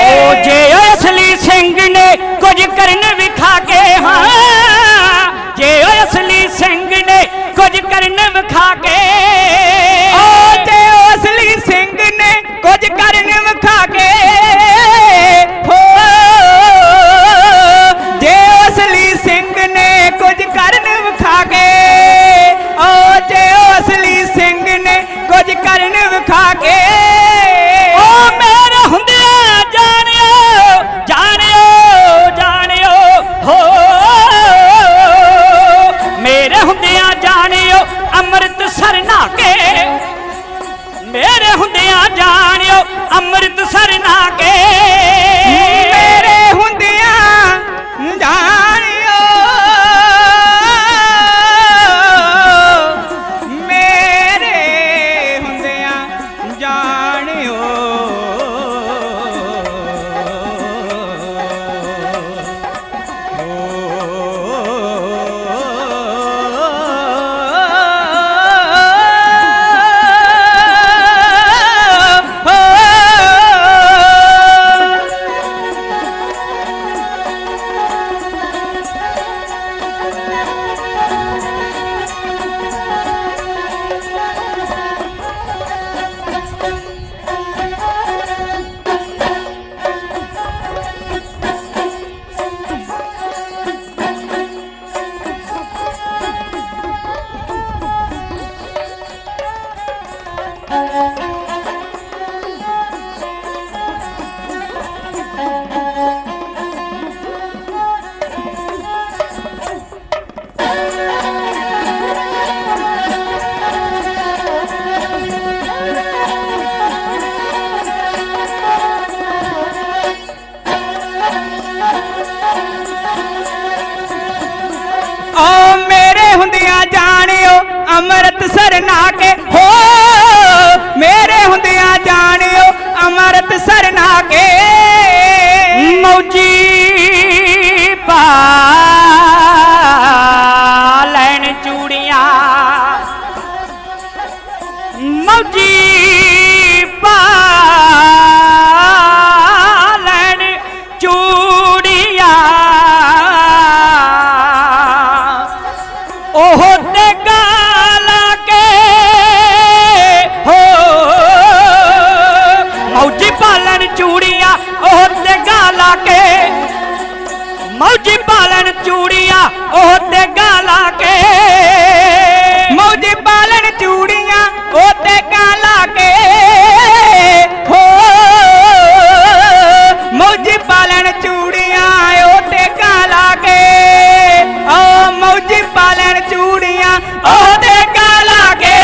ਉਹ ਜੇ ਅਸਲੀ ਸਿੰਘ ਨੇ ਕੁਝ ਕਰਨ ਵਿਖਾ ਕੇ ਹਾਂ ਜੇ ਅਸਲੀ ਸਿੰਘ ਨੇ ਕੁਝ ਕਰਨ ਵਿਖਾ ਕੇ ਉਹ ਜੇ ਅਸਲੀ ਸਿੰਘ ਨੇ ਕੁਝ ਕਰਨ ਵਿਖਾ ਕੇ ਹੋ ਜੇ ਅਸਲੀ ਸਿੰਘ ਨੇ ਕੁਝ ਕਰਨ ਵਿਖਾ ਕੇ ਓ ਜੇ ਅਸਲੀ ਸਿੰਘ ਨੇ ਕੁਝ ਕਰਨ ਵਿਖਾ ਕੇ ਓ ਮੇਰੇ ਹੁੰਦਿਆਂ ਜਾਣਿਓ ਜਾਣਿਓ ਜਾਣਿਓ ਹੋ ਮੇਰੇ ਹੁੰਦਿਆਂ ਜਾਣਿਓ ਅੰਮ੍ਰਿਤਸਰ ਨਾ ਕੇ ਮੇਰੇ ਹੁੰਦਿਆਂ ਜਾਣਿਓ ਅੰਮ੍ਰਿਤਸਰ ਨਾ ਕੇ ਮੇਰੇ ਹੁੰਦਿਆਂ ਜਾਣਿਓ ਮੇਰੇ ਹੁੰਦਿਆਂ ਜਾਣਿਓ ਅੰਮ੍ਰਿਤਸਰ ਨਾ ਕੇ ਹੋ ਮੇਰੇ ਹੁੰਦਿਆਂ ਜਾਣਿਓ ਅੰਮ੍ਰਿਤਸਰ ਨਾ ਕੇ ਮੌਜੀ ਪਾ ਲੈਣ ਚੂੜੀਆਂ ਮੌਜੀ ਪਾ ਲੈਣ ਚੂੜੀਆਂ ਉਹ ਤੇ ਗਾਲਾ ਕੇ ਹੋ ਮੌਜੀ ਪਾਲਣ ਚੂੜੀਆਂ ਉਹ ਤੇ ਗਾਲਾ ਕੇ ਮੌਜੀ ਪਾਲਣ ਚੂੜੀਆਂ ਉਹ ਤੇ ਗਾਲਾ ਕੇ ਮੌਜੀ ਪਾਲਣ ਚੂੜੀਆਂ ਉਹ ਤੇ ਗਾਲਾ ਕੇ ਹੋ ਮੌਜੀ ਪਾਲਣ ਚੂੜੀਆਂ ਉਹ ਤੇ ਗਾਲਾ ਕੇ ਓ ਮੌਜੀ ਪਾਲਣ ਚੂੜੀਆਂ ਉਹ ਤੇ ਗਾਲਾ ਕੇ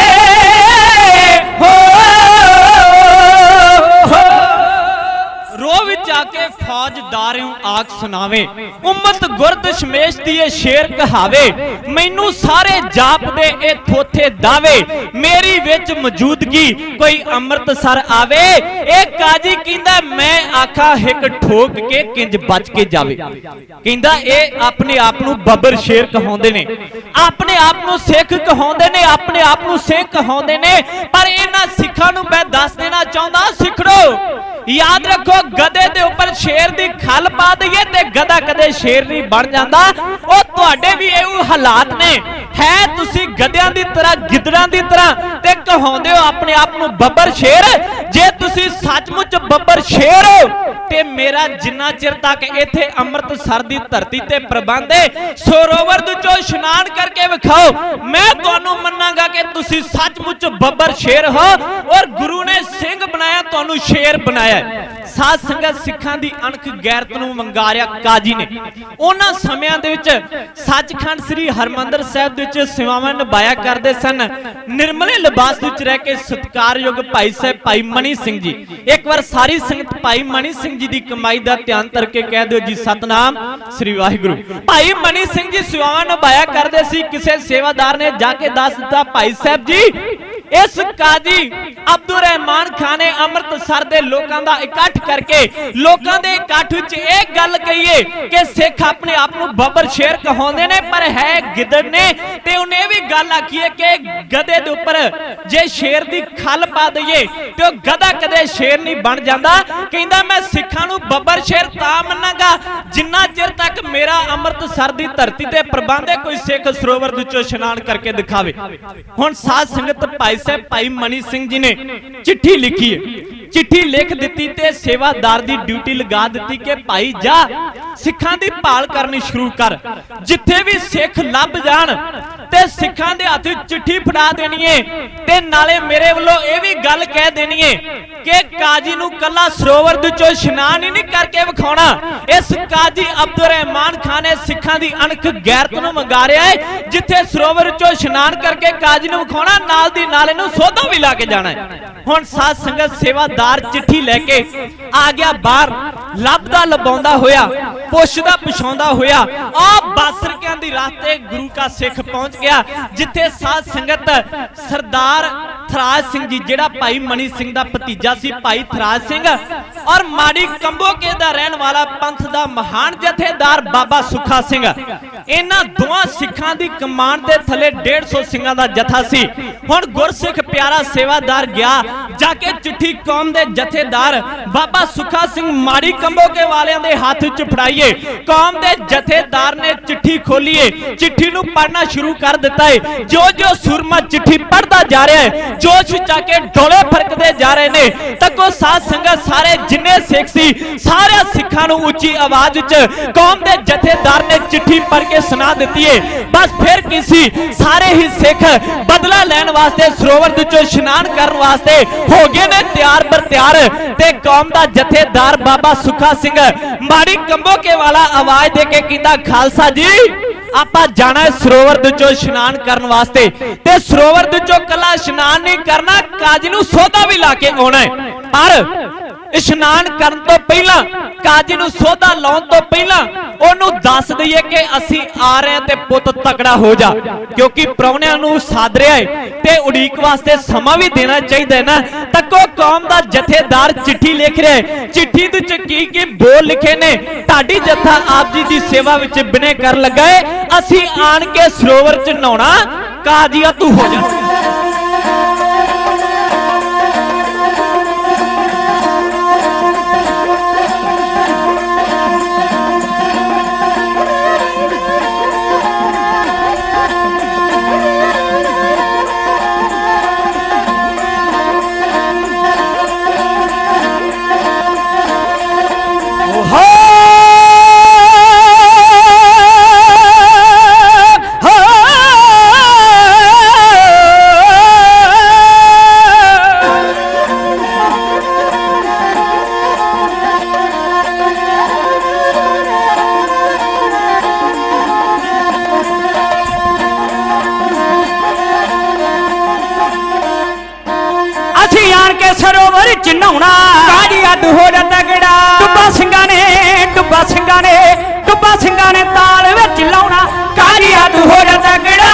ਹੋ ਰੋਹ ਵਿੱਚ ਆ ਕੇ ਫੌਜਦਾਰਿਓ ਆਖ ਸੁਣਾਵੇ ਉਮਤ ਗੁਰਦ ਸ਼ਮੇਸ਼ ਦੀ ਇਹ ਸ਼ੇਰ ਕਹਾਵੇ ਮੈਨੂੰ ਸਾਰੇ ਜਾਪਦੇ ਇਹ ਥੋਥੇ ਦਾਵੇ ਮੇਰੀ ਵਿੱਚ ਮੌਜੂਦਗੀ ਕੋਈ ਅੰਮ੍ਰਿਤਸਰ ਆਵੇ ਇਹ ਕਾਜੀ ਕਹਿੰਦਾ ਮੈਂ ਆਖਾ ਹਿੱਕ ਠੋਕ ਕੇ ਕਿੰਜ ਬਚ ਕੇ ਜਾਵੇ ਕਹਿੰਦਾ ਇਹ ਆਪਣੇ ਆਪ ਨੂੰ ਬੱਬਰ ਸ਼ੇਰ ਕਹਾਉਂਦੇ ਨੇ ਆਪਣੇ ਆਪ ਨੂੰ ਸਿੱਖ ਕਹਾਉਂਦੇ ਨੇ ਆਪਣੇ ਆਪ ਨੂੰ ਸਿੰਘ ਕਹਾਉਂਦੇ ਨੇ ਪਰ ਇਹਨਾਂ ਸਿੱਖਾਂ ਨੂੰ ਮੈਂ ਦੱਸ ਦੇਣਾ ਚਾਹੁੰਦਾ ਸਿੱਖੜੋ याद रखो गधे दे ऊपर शेर दी खल पा दईए ते गधा कदे शेर नहीं बन जाता ओ तुहाडे भी एह हालात ने है तुसी गधियां दी तरह गिदड़ां दी तरह ते कहाउंदे हो अपने आप नूं बब्बर शेर जे तुसी सचमुच बब्बर शेर हो ते मेरा जिन्ना चिर तक इथे अमृतसर दी धरती ते प्रबंध है सरोवर दे चो इशनान करके विखाओ, मैं तुहानू मन्नांगा कि तुसी सचमुच बब्बर शेर हो और गुरु ने सिंह बनाया, तुहानू शेर बनाया। साध संगत सिखां दी अणख गैरत नू वंगारिया काजी ने। उन्हां समयां दे विच सचखंड श्री हरमंदर साहिब दे विच सेवावां निभाया करदे सन निर्मले लिबास विच रह के सत्कारयोग भाई साहब भाई मनी सिंह जी। एक बार सारी संगत भाई मनी सिंह जी दी कमाई दा ध्यान करके कह दो जी सतनाम श्री वाहिगुरु। भाई मनी सिंह जी सेवावां निभाया करदे सी, किसी सेवादार ने जाके दस दिता भाई साहब जी इस काजी अब्दुल रहमान खान ने अमृतसर दे लोकां दा इकट्ठ करके लोकां दे इकट्ठ विच एक गल कहीए कि सिख अपने आप नूं बब्बर शेर कहाउंदे ने पर है गिदड़ ने, ते उन्हें भी गल आखी है कि गधे दे उपर जे शेर दी खल पा दईए ते गधा कदे शेर नहीं बन जांदा। कहंदा मैं सिखां नूं बब्बर शेर तां मन्नांगा जिन्ना चिर तक मेरा अमृतसर दी धरती ते प्रबंध है कोई सिख सरोवर दे चों इशनान करके दिखावे। हुण साध संगत भाई साहब भाई मनी सिंह जी ने चिट्ठी लिखी है, चिट्ठी लिख दी ते सेवादार दी ड्यूटी लगा दी कि भाई जा सिखां दी भाल करनी शुरू कर, जिथे भी सिख लभ जाण ते सिखां दे हत्थ चिट्ठी फड़ा देनी है ते नाले मेरे वल्लों ये भी गल कह देनी है कि काजी नूं कला सरोवर दे चों इशनान ही नहीं करके विखाउणा। इस काजी अब्दुल रहमान खान ने सिखां दी अणख गैरत नूं मंगारिया है, जिथे सरोवर चों इशनान करके काजी नूं विखाउणा नाल दी नाले नूं सोधा भी ला के जाना है। हुण साध संगत सेवादार चिट्ठी लेके आ गया बाहर, लभदा लबाउंदा होया पुछदा पुछाउंदा होया आ बासरकियां दी रास्ते गुरु का सिख पहुंच गया, जिथे साध संगत सरदार थराज सिंह जी जेड़ा भाई मनी सिंह दा भतीजा सी भाई थराज सिंह और माड़ी कंबोके दा रहन वाला पंथ दा महान जथेदार बाबा सुखा सिंह, इन्हां दोवां सिखां दी कमान दे थले 150 सिंहां दा जथा सी। हुण गुरसिख प्यारा सेवादार गया जाके चिट्ठी कौम दे जथेदार बाबा सुखा सिंह माड़ी कंबोके वालियां दे हाथ विच फड़ाईए। कौम दे जथेदार ने चिट्ठी खोलीए, चिट्ठी नूं पढ़ना शुरू कर दिता है। जो जो सुरमा चिट्ठी पढ़दा जा रहा है जोश जाके डोले फरकदे जा रहे ने। तको साध संगत सारे जिन्ने सिख सी सारे सिखां नूं उच्ची आवाज विच कौम दे जथेदार ने चिट्ठी पढ़ के सुना दी है। बस फिर किसी सारे ही सिख बदला लैण वास्ते सरोवर दे चों इशनान करन वास्ते हो गए ने तैयार बर तैयार। ते कौम दा जथेदार बाबा सुखा सिंह माड़ी कंबोके वाला आवाज दे के कहंदा खालसा जी आपां जाना है सरोवर दे चों इशनान करन वास्ते, ते सरोवर दे चों कला इशनान नहीं करना काजी नूं सोधा भी ला के आउणा है। पर इशनान करन तो पहला काजी नूं सोधा लाउण तो पहला ओनू दस दईए कि असी आ रहे हैं ते पुत तकड़ा हो जा, क्योंकि प्राहुणियां नूं साध रहा है ते उड़ीक वास्ते समा भी देना चाहिए ना। तको कौम दा जथेदार चिट्ठी लिख रहा है, चिट्ठी दे विच की बोल लिखे ने ढाडी जत्था आप जी दी सेवा विच बिने कर लगा है, असी आन के सरोवर च नहाउणा काजिया तू हो जा। सरोवर च नहाउणा काजी अद हो जा तगड़ा। डुब्बा सिंघां ने ताल विच लाउणा काजी अद हो जा तगड़ा।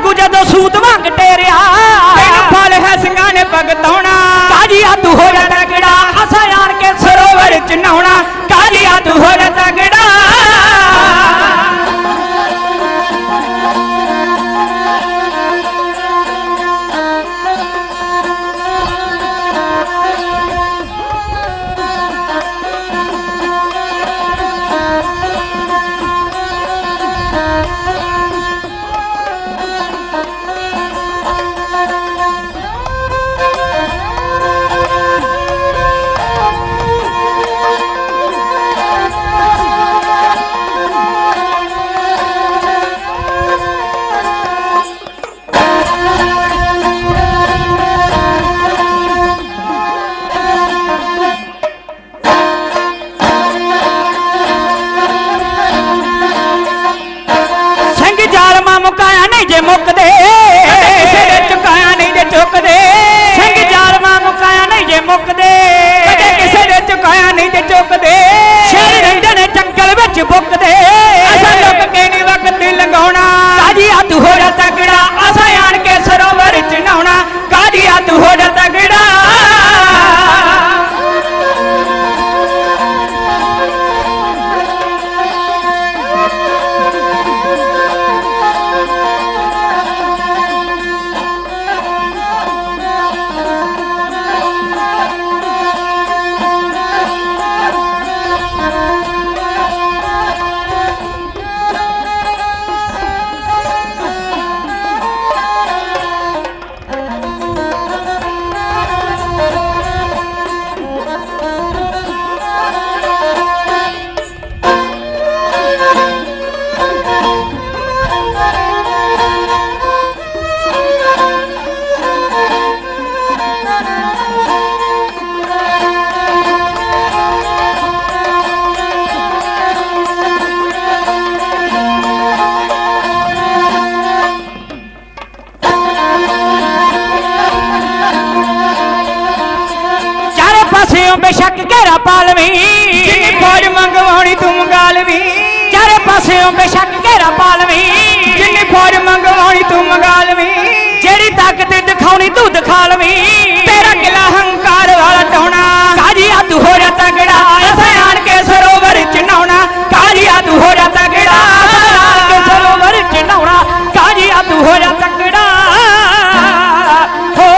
वांगू जदों सूत वांग टेरिया ਤੈਨੂੰ ਫਲ ਹੈ ਸਿੰਘਾਂ ਨੇ ਭਗਤਾਉਣਾ काजिया तू हो जा तगड़ा असा यार के ਸਰੋਵਰ ਚ ਨਹਾਉਣਾ ਕਾਲੀਆ ਤੂੰ ਹੋ ਜਾ ਤਗੜਾ मुकाया नहीं जे मुकदे ਕਿਸੇ ਦੇ ਚੁਕਾਇਆ ਨਹੀਂ ਜੇ ਚੁੱਕਦੇ सिंह जालमा मुकाया नहीं जे मुकदे ਕਦੇ ਕਿਸੇ ਦੇ ਚੁਕਾਇਆ ਨਹੀਂ ਜੇ ਚੁੱਕਦੇ शेर रंडे ने जंगल विच बुकदे ਅਸਾਂ ਲੁਕ ਕੇ ਨਹੀਂ ਵਕਤ ਲੰਘਾਉਣਾ काजिया तू हो जा ਤਗੜਾ ਅਸਾਂ ਆਣ ਕੇ ਸਰੋਵਰ ਚ ਨਹਾਉਣਾ ਕਾਲੀਆ ਤੂੰ ਹੋ ਜਾ ਤਗੜਾ पासियों बेशक घेरा पालवी ਜਿੰਨੀ ਫੌਜ ਮੰਗਵਾਉਣੀ ਤੂੰ ਮੰਗਾਲਵੀ चारे पासियों बेशक घेरा पालवी ਜਿੰਨੀ ਫੌਜ ਮੰਗਵਾਉਣੀ ਤੂੰ ਮੰਗਾਲਵੀ जेड़ी ताकत दिखाउनी तू दिखा लवी ਤੇਰਾ ਕਿਲਾ ਹੰਕਾਰ ਵਾਲਾ ਟਾਉਣਾ काजिया तू हो जा तगड़ा ਅਸਾਂ ਆਣ ਕੇ ਸਰੋਵਰ ਚ ਨਹਾਉਣਾ ਕਾਲੀਆ ਤੂੰ ਹੋ ਜਾ ਤਗੜਾ के सरोवर च नहाउणा काजिया तू हो जा तगड़ा हो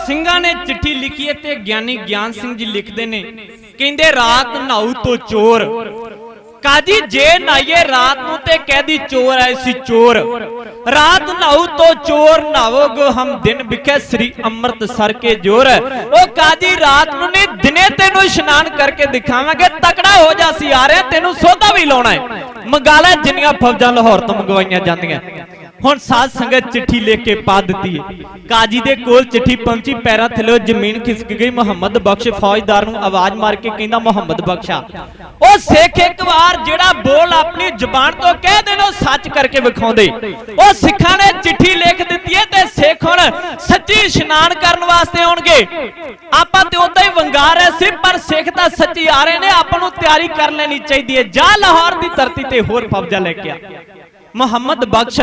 ਸਿੰਘਾਂ ਨੇ ਚਿੱਠੀ ਲਿਖੀ ਤੇ ਗਿਆਨੀ ਗਿਆਨ ਸਿੰਘ ਜੀ ਲਿਖਦੇ ਨੇ ਕਹਿੰਦੇ ਰਾਤ ਨਹਾਉ ਤੋਂ ਚੋਰ ਕਾਜੀ ਜੇ ਨਾਈਏ ਰਾਤ ਨੂੰ ਤੇ ਕਹਿਦੀ ਚੋਰ ਐ ਸੀ ਚੋਰ ਰਾਤ ਨਹਾਉ ਤੋਂ ਚੋਰ ਨਹਾਵੋਗੋ ਹਮ ਦਿਨ ਵਿਖੇ ਸ੍ਰੀ ਅੰਮ੍ਰਿਤਸਰ ਕੇ ਜੋਰ ਉਹ ਕਾਜੀ ਰਾਤ ਨੂੰ ਨਹੀਂ ਦਿਨੇ ਤੈਨੂੰ ਇਸ਼ਨਾਨ ਕਰਕੇ ਦਿਖਾਵਾਂਗੇ ਤਕੜਾ ਹੋ ਜਾ ਸੀ ਆ ਰਿਹਾ ਤੈਨੂੰ ਸੌਦਾ ਵੀ ਲਾਉਣਾ ਹੈ ਮੰਗਾ ਲੈ ਜਿੰਨੀਆਂ ਫੌਜਾਂ ਲਾਹੌਰ ਤੋਂ ਮੰਗਵਾਈਆਂ ਜਾਂਦੀਆਂ ਹੁਣ ਸਾਧ ਸੰਗਤ ਚਿੱਠੀ ਲਿਖ ਕੇ ਪਾ ਦਿੱਤੀ ਹੈ ਕਾਜੀ ਦੇ ਕੋਲ ਚਿੱਠੀ ਪਹੁੰਚੀ ਪੈਰਾਂ ਥੱਲੇ ਜ਼ਮੀਨ ਖਿਸਕ ਗਈ ਮੁਹੰਮਦ ਬਖਸ਼ ਫੌਜਦਾਰ ਨੂੰ ਆਵਾਜ਼ ਮਾਰ ਕੇ ਕਹਿੰਦਾ ਮੁਹੰਮਦ ਬਖਸ਼ਾ ਉਹ ਸਿੱਖ ਇੱਕ ਵਾਰ ਜਿਹੜਾ ਬੋਲ ਆਪਣੀ ਜ਼ੁਬਾਨ ਤੋਂ ਕਹਿ ਦੇਣੋ ਸੱਚ ਕਰਕੇ ਵਿਖਾਉਂਦੇ ਉਹ ਸਿੱਖਾਂ ਨੇ ਚਿੱਠੀ ਲਿਖ ਦਿੱਤੀ ਹੈ ਤੇ ਸਿੱਖ ਹੁਣ ਸੱਚੀ ਇਸ਼ਨਾਨ ਕਰਨ ਵਾਸਤੇ ਆਉਣਗੇ ਆਪਾਂ ਤੇ ਉਦਾਂ ਹੀ ਵੰਗਾ ਰਹੇ ਸੀ ਪਰ ਸਿੱਖ ਤਾਂ ਸੱਚੀ ਆ ਰਹੇ ਨੇ ਆਪਾਂ ਨੂੰ ਤਿਆਰੀ ਕਰ ਲੈਣੀ ਚਾਹੀਦੀ ਹੈ ਜਾ ਲਾਹੌਰ ਦੀ ਧਰਤੀ ਤੇ ਹੋਰ ਫੌਜਾਂ ਲੈ ਕੇ ਆ ਮੁਹੰਮਦ ਬਖਸ਼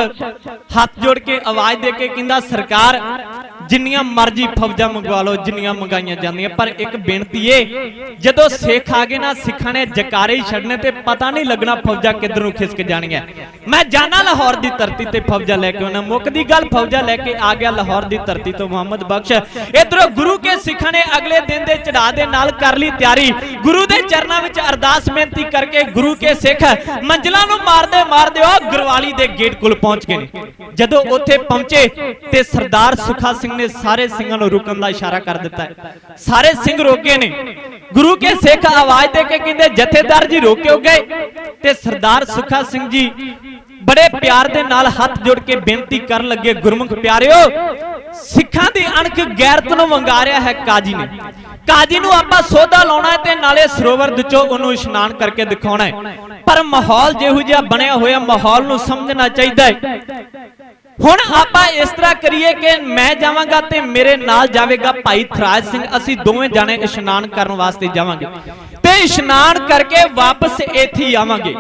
ਹੱਥ ਜੋੜ ਕੇ ਆਵਾਜ਼ ਦੇ ਕੇ ਕਹਿੰਦਾ ਸਰਕਾਰ ਜਿੰਨੀਆਂ ਮਰਜ਼ੀ ਫੌਜਾਂ ਮੰਗਵਾ ਲਓ ਜਿੰਨੀਆਂ ਮੰਗਾਈਆਂ ਜਾਂਦੀਆਂ ਪਰ ਇੱਕ ਬੇਨਤੀ ਏ ਜਦੋਂ ਸਿੱਖ ਆ ਗਏ ਨਾ ਸਿੱਖਾਂ ਨੇ ਜਕਾਰੇ ਹੀ ਛੱਡਨੇ ਤੇ ਪਤਾ ਨਹੀਂ ਲੱਗਣਾ ਫੌਜਾਂ ਕਿੱਧਰ ਨੂੰ ਖਿਸਕ ਜਾਣੀਆਂ ਮੈਂ ਜਾਣਾ ਲਾਹੌਰ ਦੀ ਧਰਤੀ ਤੇ ਫੌਜਾਂ ਲੈ ਕੇ ਆਉਣਾ ਮੁੱਕਦੀ ਗੱਲ ਫੌਜਾਂ ਲੈ ਕੇ ਆ ਗਿਆ ਲਾਹੌਰ ਦੀ ਧਰਤੀ ਤੋਂ ਮੁਹੰਮਦ ਬਖਸ਼ ਇਧਰੋਂ ਗੁਰੂ ਕੇ ਸਿੱਖਾਂ ਨੇ ਅਗਲੇ ਦਿਨ ਦੇ ਚੜਾ ਦੇ ਨਾਲ ਕਰ ਲਈ ਤਿਆਰੀ ਗੁਰੂ ਦੇ ਚਰਨਾਂ ਵਿੱਚ ਅਰਦਾਸ ਬੇਨਤੀ ਕਰਕੇ ਗੁਰੂ ਕੇ ਸਿੱਖ ਮੰਜ਼ਲਾਂ ਨੂੰ ਮਾਰਦੇ ਮਾਰਦੇ ਉਹ ਗੁਰਵਾਲੀ ਦੇ ਗੇਟ ਕੋਲ ਪਹੁੰਚ ਗਏ ਨੇ ਜਦੋਂ ਉੱਥੇ ਪਹੁੰਚੇ ਤੇ ਸਰਦਾਰ ਸੁਖਾ ਸਿੰਘ ਨੇ ਸਾਰੇ ਸਿੰਘਾਂ ਨੂੰ ਰੁਕਣ ਦਾ ਇਸ਼ਾਰਾ ਕਰ ਦਿੱਤਾ ਸਾਰੇ ਸਿੰਘ ਰੋਕੇ ਨੇ ਗੁਰੂ ਕੇ ਸਿੱਖ ਆਵਾਜ਼ ਦੇ ਕੇ ਕਹਿੰਦੇ ਜਥੇਦਾਰ ਜੀ ਰੋਕਿਓ ਗਏ ਤੇ ਸਰਦਾਰ ਸੁਖਾ ਸਿੰਘ ਜੀ ਬੜੇ ਪਿਆਰ ਦੇ ਨਾਲ ਹੱਥ ਜੋੜ ਕੇ ਬੇਨਤੀ ਕਰਨ ਲੱਗੇ ਗੁਰਮੁਖ ਪਿਆਰਿਓ ਸਿੱਖਾਂ ਦੀ ਅਣਖ ਗੈਰਤ ਨੂੰ ਵੰਗਾਰਿਆ ਹੈ ਕਾਜੀ ਨੇ ਕਾਜੀ ਨੂੰ ਆਪਾਂ ਸੌਦਾ ਲਾਉਣਾ ਹੈ ਤੇ ਨਾਲੇ ਸਰੋਵਰ ਦੇ ਚੋਂ ਉਹਨੂੰ ਇਸ਼ਨਾਨ ਕਰਕੇ ਦਿਖਾਉਣਾ ਹੈ ਪਰ ਮਾਹੌਲ ਜਿਹੋ ਜਿਹਾ ਬਣਿਆ ਹੋਇਆ ਮਾਹੌਲ ਨੂੰ ਸਮਝਣਾ ਚਾਹੀਦਾ ਹੈ ਹੁਣ ਆਪਾਂ ਇਸ ਤਰ੍ਹਾਂ ਕਰੀਏ ਕਿ ਮੈਂ ਜਾਵਾਂਗਾ ਤੇ ਮੇਰੇ ਨਾਲ ਜਾਵੇਗਾ ਭਾਈ ਥਰਾਜ ਸਿੰਘ ਅਸੀਂ ਦੋਵੇਂ ਜਾਣੇ ਇਸ਼ਨਾਨ ਕਰਨ ਵਾਸਤੇ ਜਾਵਾਂਗੇ ਤੇ ਇਸ਼ਨਾਨ ਕਰਕੇ ਵਾਪਸ ਇੱਥੇ ਆਵਾਂਗੇ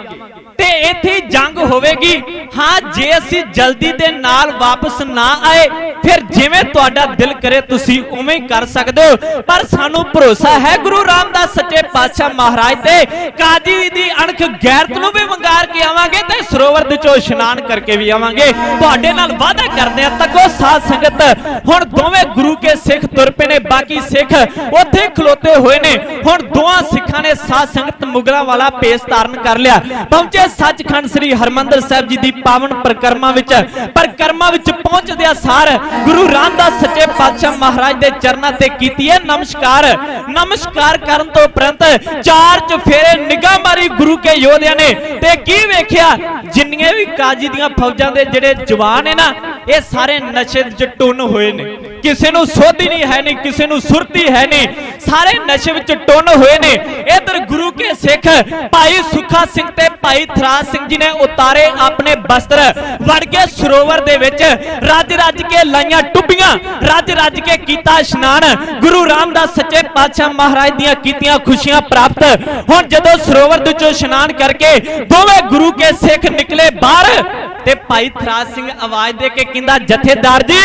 ਤੇ ਇੱਥੇ ਜੰਗ ਹੋਵੇਗੀ हाँ जे असी जल्दी दे नाल वापस ना आए फिर जिवें तुहाडा दिल करे तुसी उवें ही कर सकदे हो, पर सानू भरोसा है गुरु रामदास सच्चे पातशाह महाराज ते काजी दी अणख गैरत नूं भी वंगार के आवांगे ते सरोवर दे चों इशनान करके भी आवांगे। तुहाडे नाल वादा करदे आ तको साध संगत हुण दोवें गुरु के सिख तुर पे ने, बाकी सिख उत्थे खलोते हुए ने। हुण दोवां सिखां ने साध संगत मुगलां वाला पेश धारण कर लिया, पहुंचे सचखंड श्री हरमंदर साहिब जी दी पावन परिक्रमा विच पहुंचदिया सार गुरु रामदास सच्चे पातशाह महाराज दे चरनां ते कीती है नमस्कार। नमस्कार करन तो उपरंत चार चफेरे निगाह मारी गुरु के योद्धियां ने ते की वेखिया जिन्नियां भी काजी दियां फौजां दे जेड़े जवान है ना ये सारे नशे च टुन होए ने, किसी नूं सुध ही नहीं है, नहीं किसी नूं सुरती है नहीं, सारे नशे विच टुन होए ने। इधर गुरु के सिख भाई सुखा सिंह ते भाई थराज सिंह जी ने उतारे अपने वस्त्र, वड़ के सरोवर दे विच रज रज के लाइयां टुब्बियां, रज रज के कीता इशनान, गुरु रामदास सच्चे पातशाह महाराज दियां कीतियां खुशियां प्राप्त। हुण जदों सरोवर दे चों इशनान करके दोवें गुरु के सिख निकले बाहर ते भाई थराज सिंह आवाज दे के कहंदा जथेदार जी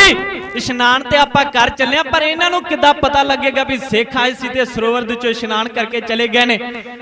इशनान ते आपां कर चले, पर इन्हां नूं किद्दां पता लगेगा भी सिख आए सी ते सरोवर दे चों इशनान करके चले गए ने।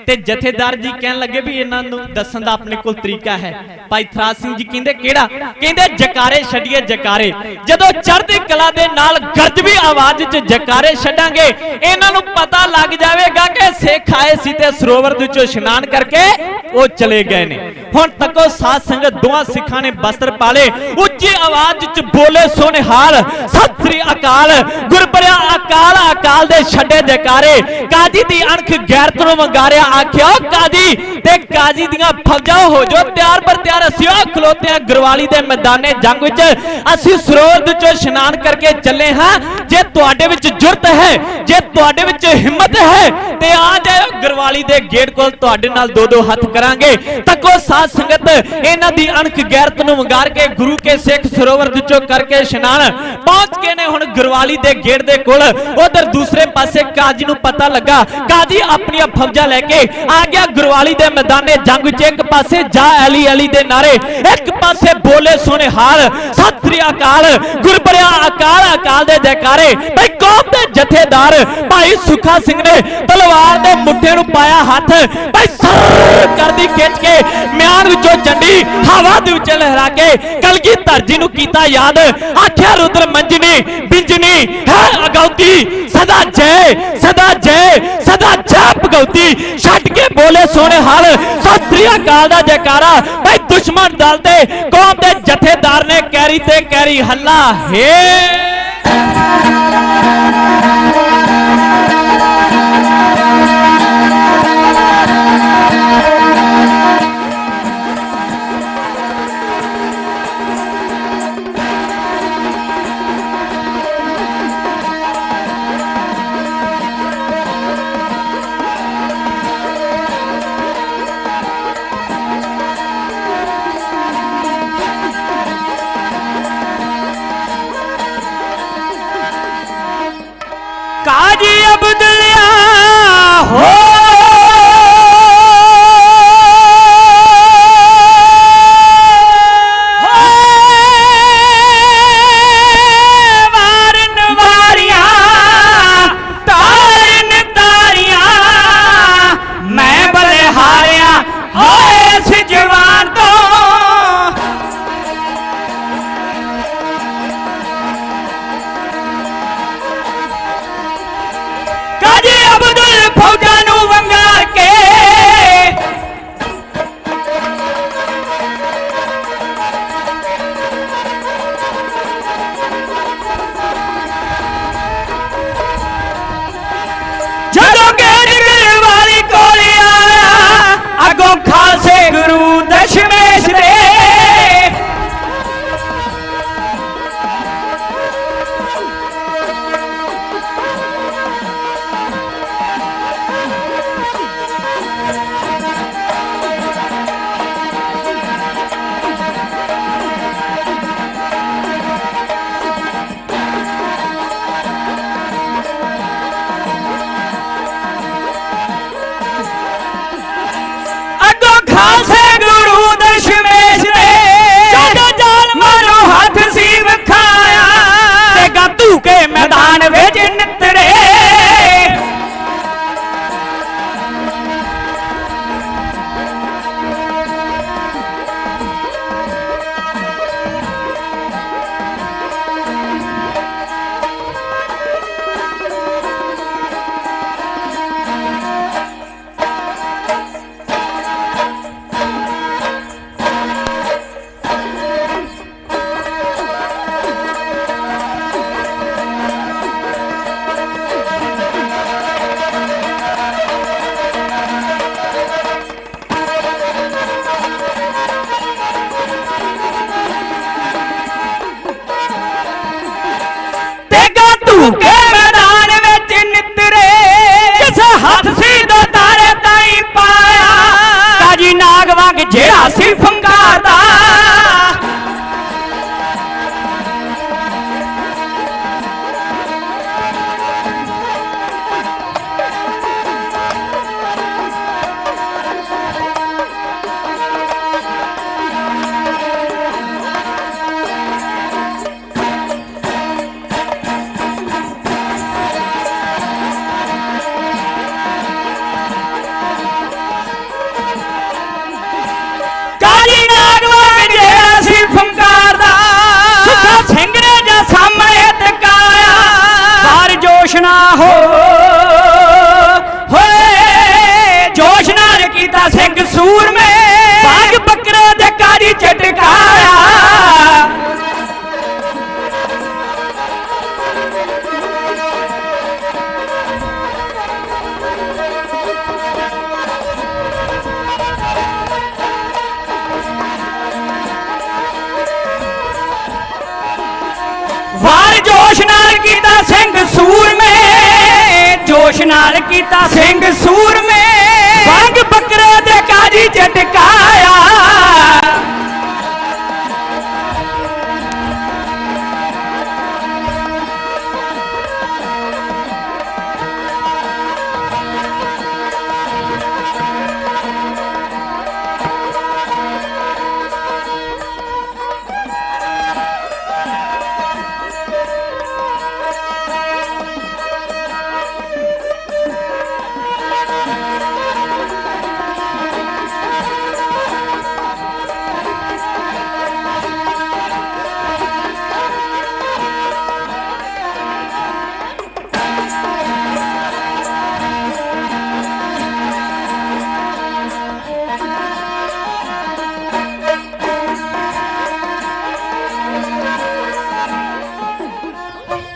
ते जथेदार जी कहन लगे भी इन्हां नूं दस्सण दा अपने कोल तरीका है। भाई थराज सिंह जी कहंदे किहड़ा? कहंदे जकारे छड्डिए जकारे, जदों चढ़दी कला दे नाल गरजवी आवाज च जकारे छड्डांगे इन्हां नूं पता लग जावेगा कि सिख आए सी ते सरोवर दे चों इशनान करके वो चले गए ने। हुण तको साध संगत दोवां सिखां ने वस्त्र पाले, उच्ची आवाज च बोले सोनिहाल सत श्री अकाल, गुरबरिया अकाल अकाल दे छड्डे जकारे, काजी दी अणख गैरत नूं वंगारिया आख्या काजी ते काजी दियां फौजां हो जो तैयार पर तैयार, असीं खलोते हैं गुरवाली दे मैदाने जंग विच, असीं सरोवर दे चों इशनान करके चले हां। जे तुहाडे विच जुरत है, जे तुहाडे विच हिम्मत है ते आ जाओ गुरवाली दे गेट कोल, तुहाडे नाल दो दो हथ करांगे। तको साध संगत इन्हां दी अणख गैरत नूं वंगार के गुरु के सिख सरोवर दे चों करके इशनान पहुंच के ने हुण गुरवाली दे गेट दे कोल। उधर दूसरे पासे काजी नूं पता लगा, काजी अपनी फौजां लेके आ गया गुरवाली दे मैदाने जंग विच। एक पासे जा अली अली दे नारे, एक पासे बोले सोनिहाल सत श्री अकाल, गुरबरिया अकाल अकाल दे जयकारे। भाई कौम दे जथेदार भाई सुखा सिंह ने तलवार दे मुठे नूं पाया हथ, भाई सर करदी खिच के म्यान विचों चंडी हवा दे विच लहरा के कलगीधर जी नूं कीता याद, आख्या रुद्र मंजनी बिंजनी है अगौती, सदा जय सदा जय सदा जय भगौती, छड्ड के बोले सोनिहाल सत श्री अकाल दा जयकारा। भाई दुश्मन दल दे कौम दे जथेदार ने कैरी ते कैरी हल्ला हे। ਜਿਹੜਾ ਸੀ ਫੰਕਾਰ ਦਾ ਨਾ ਹੋ ਹੋਏ ਜੋਸ਼ ਨਾਲ ਕੀਤਾ ਸਿੰਘ ਸੂਰਮੇ ਬਾਗ ਬੱਕਰੇ ਦੇ ਕਾਜੀ ਝਟਕਾਇਆ ਵਾਰ ਜੋਸ਼ ਨਾਲ ਕੀਤਾ ਸਿੰਘ ਸੂਰਮੇ ਜੋਸ਼ ਨਾਲ ਕੀਤਾ ਸਿੰਘ ਸੂਰਮੇ ਵਾਂਗ ਬੱਕਰੇ ਦੇ ਕਾਜੀ ਝਟਕਾਇਆ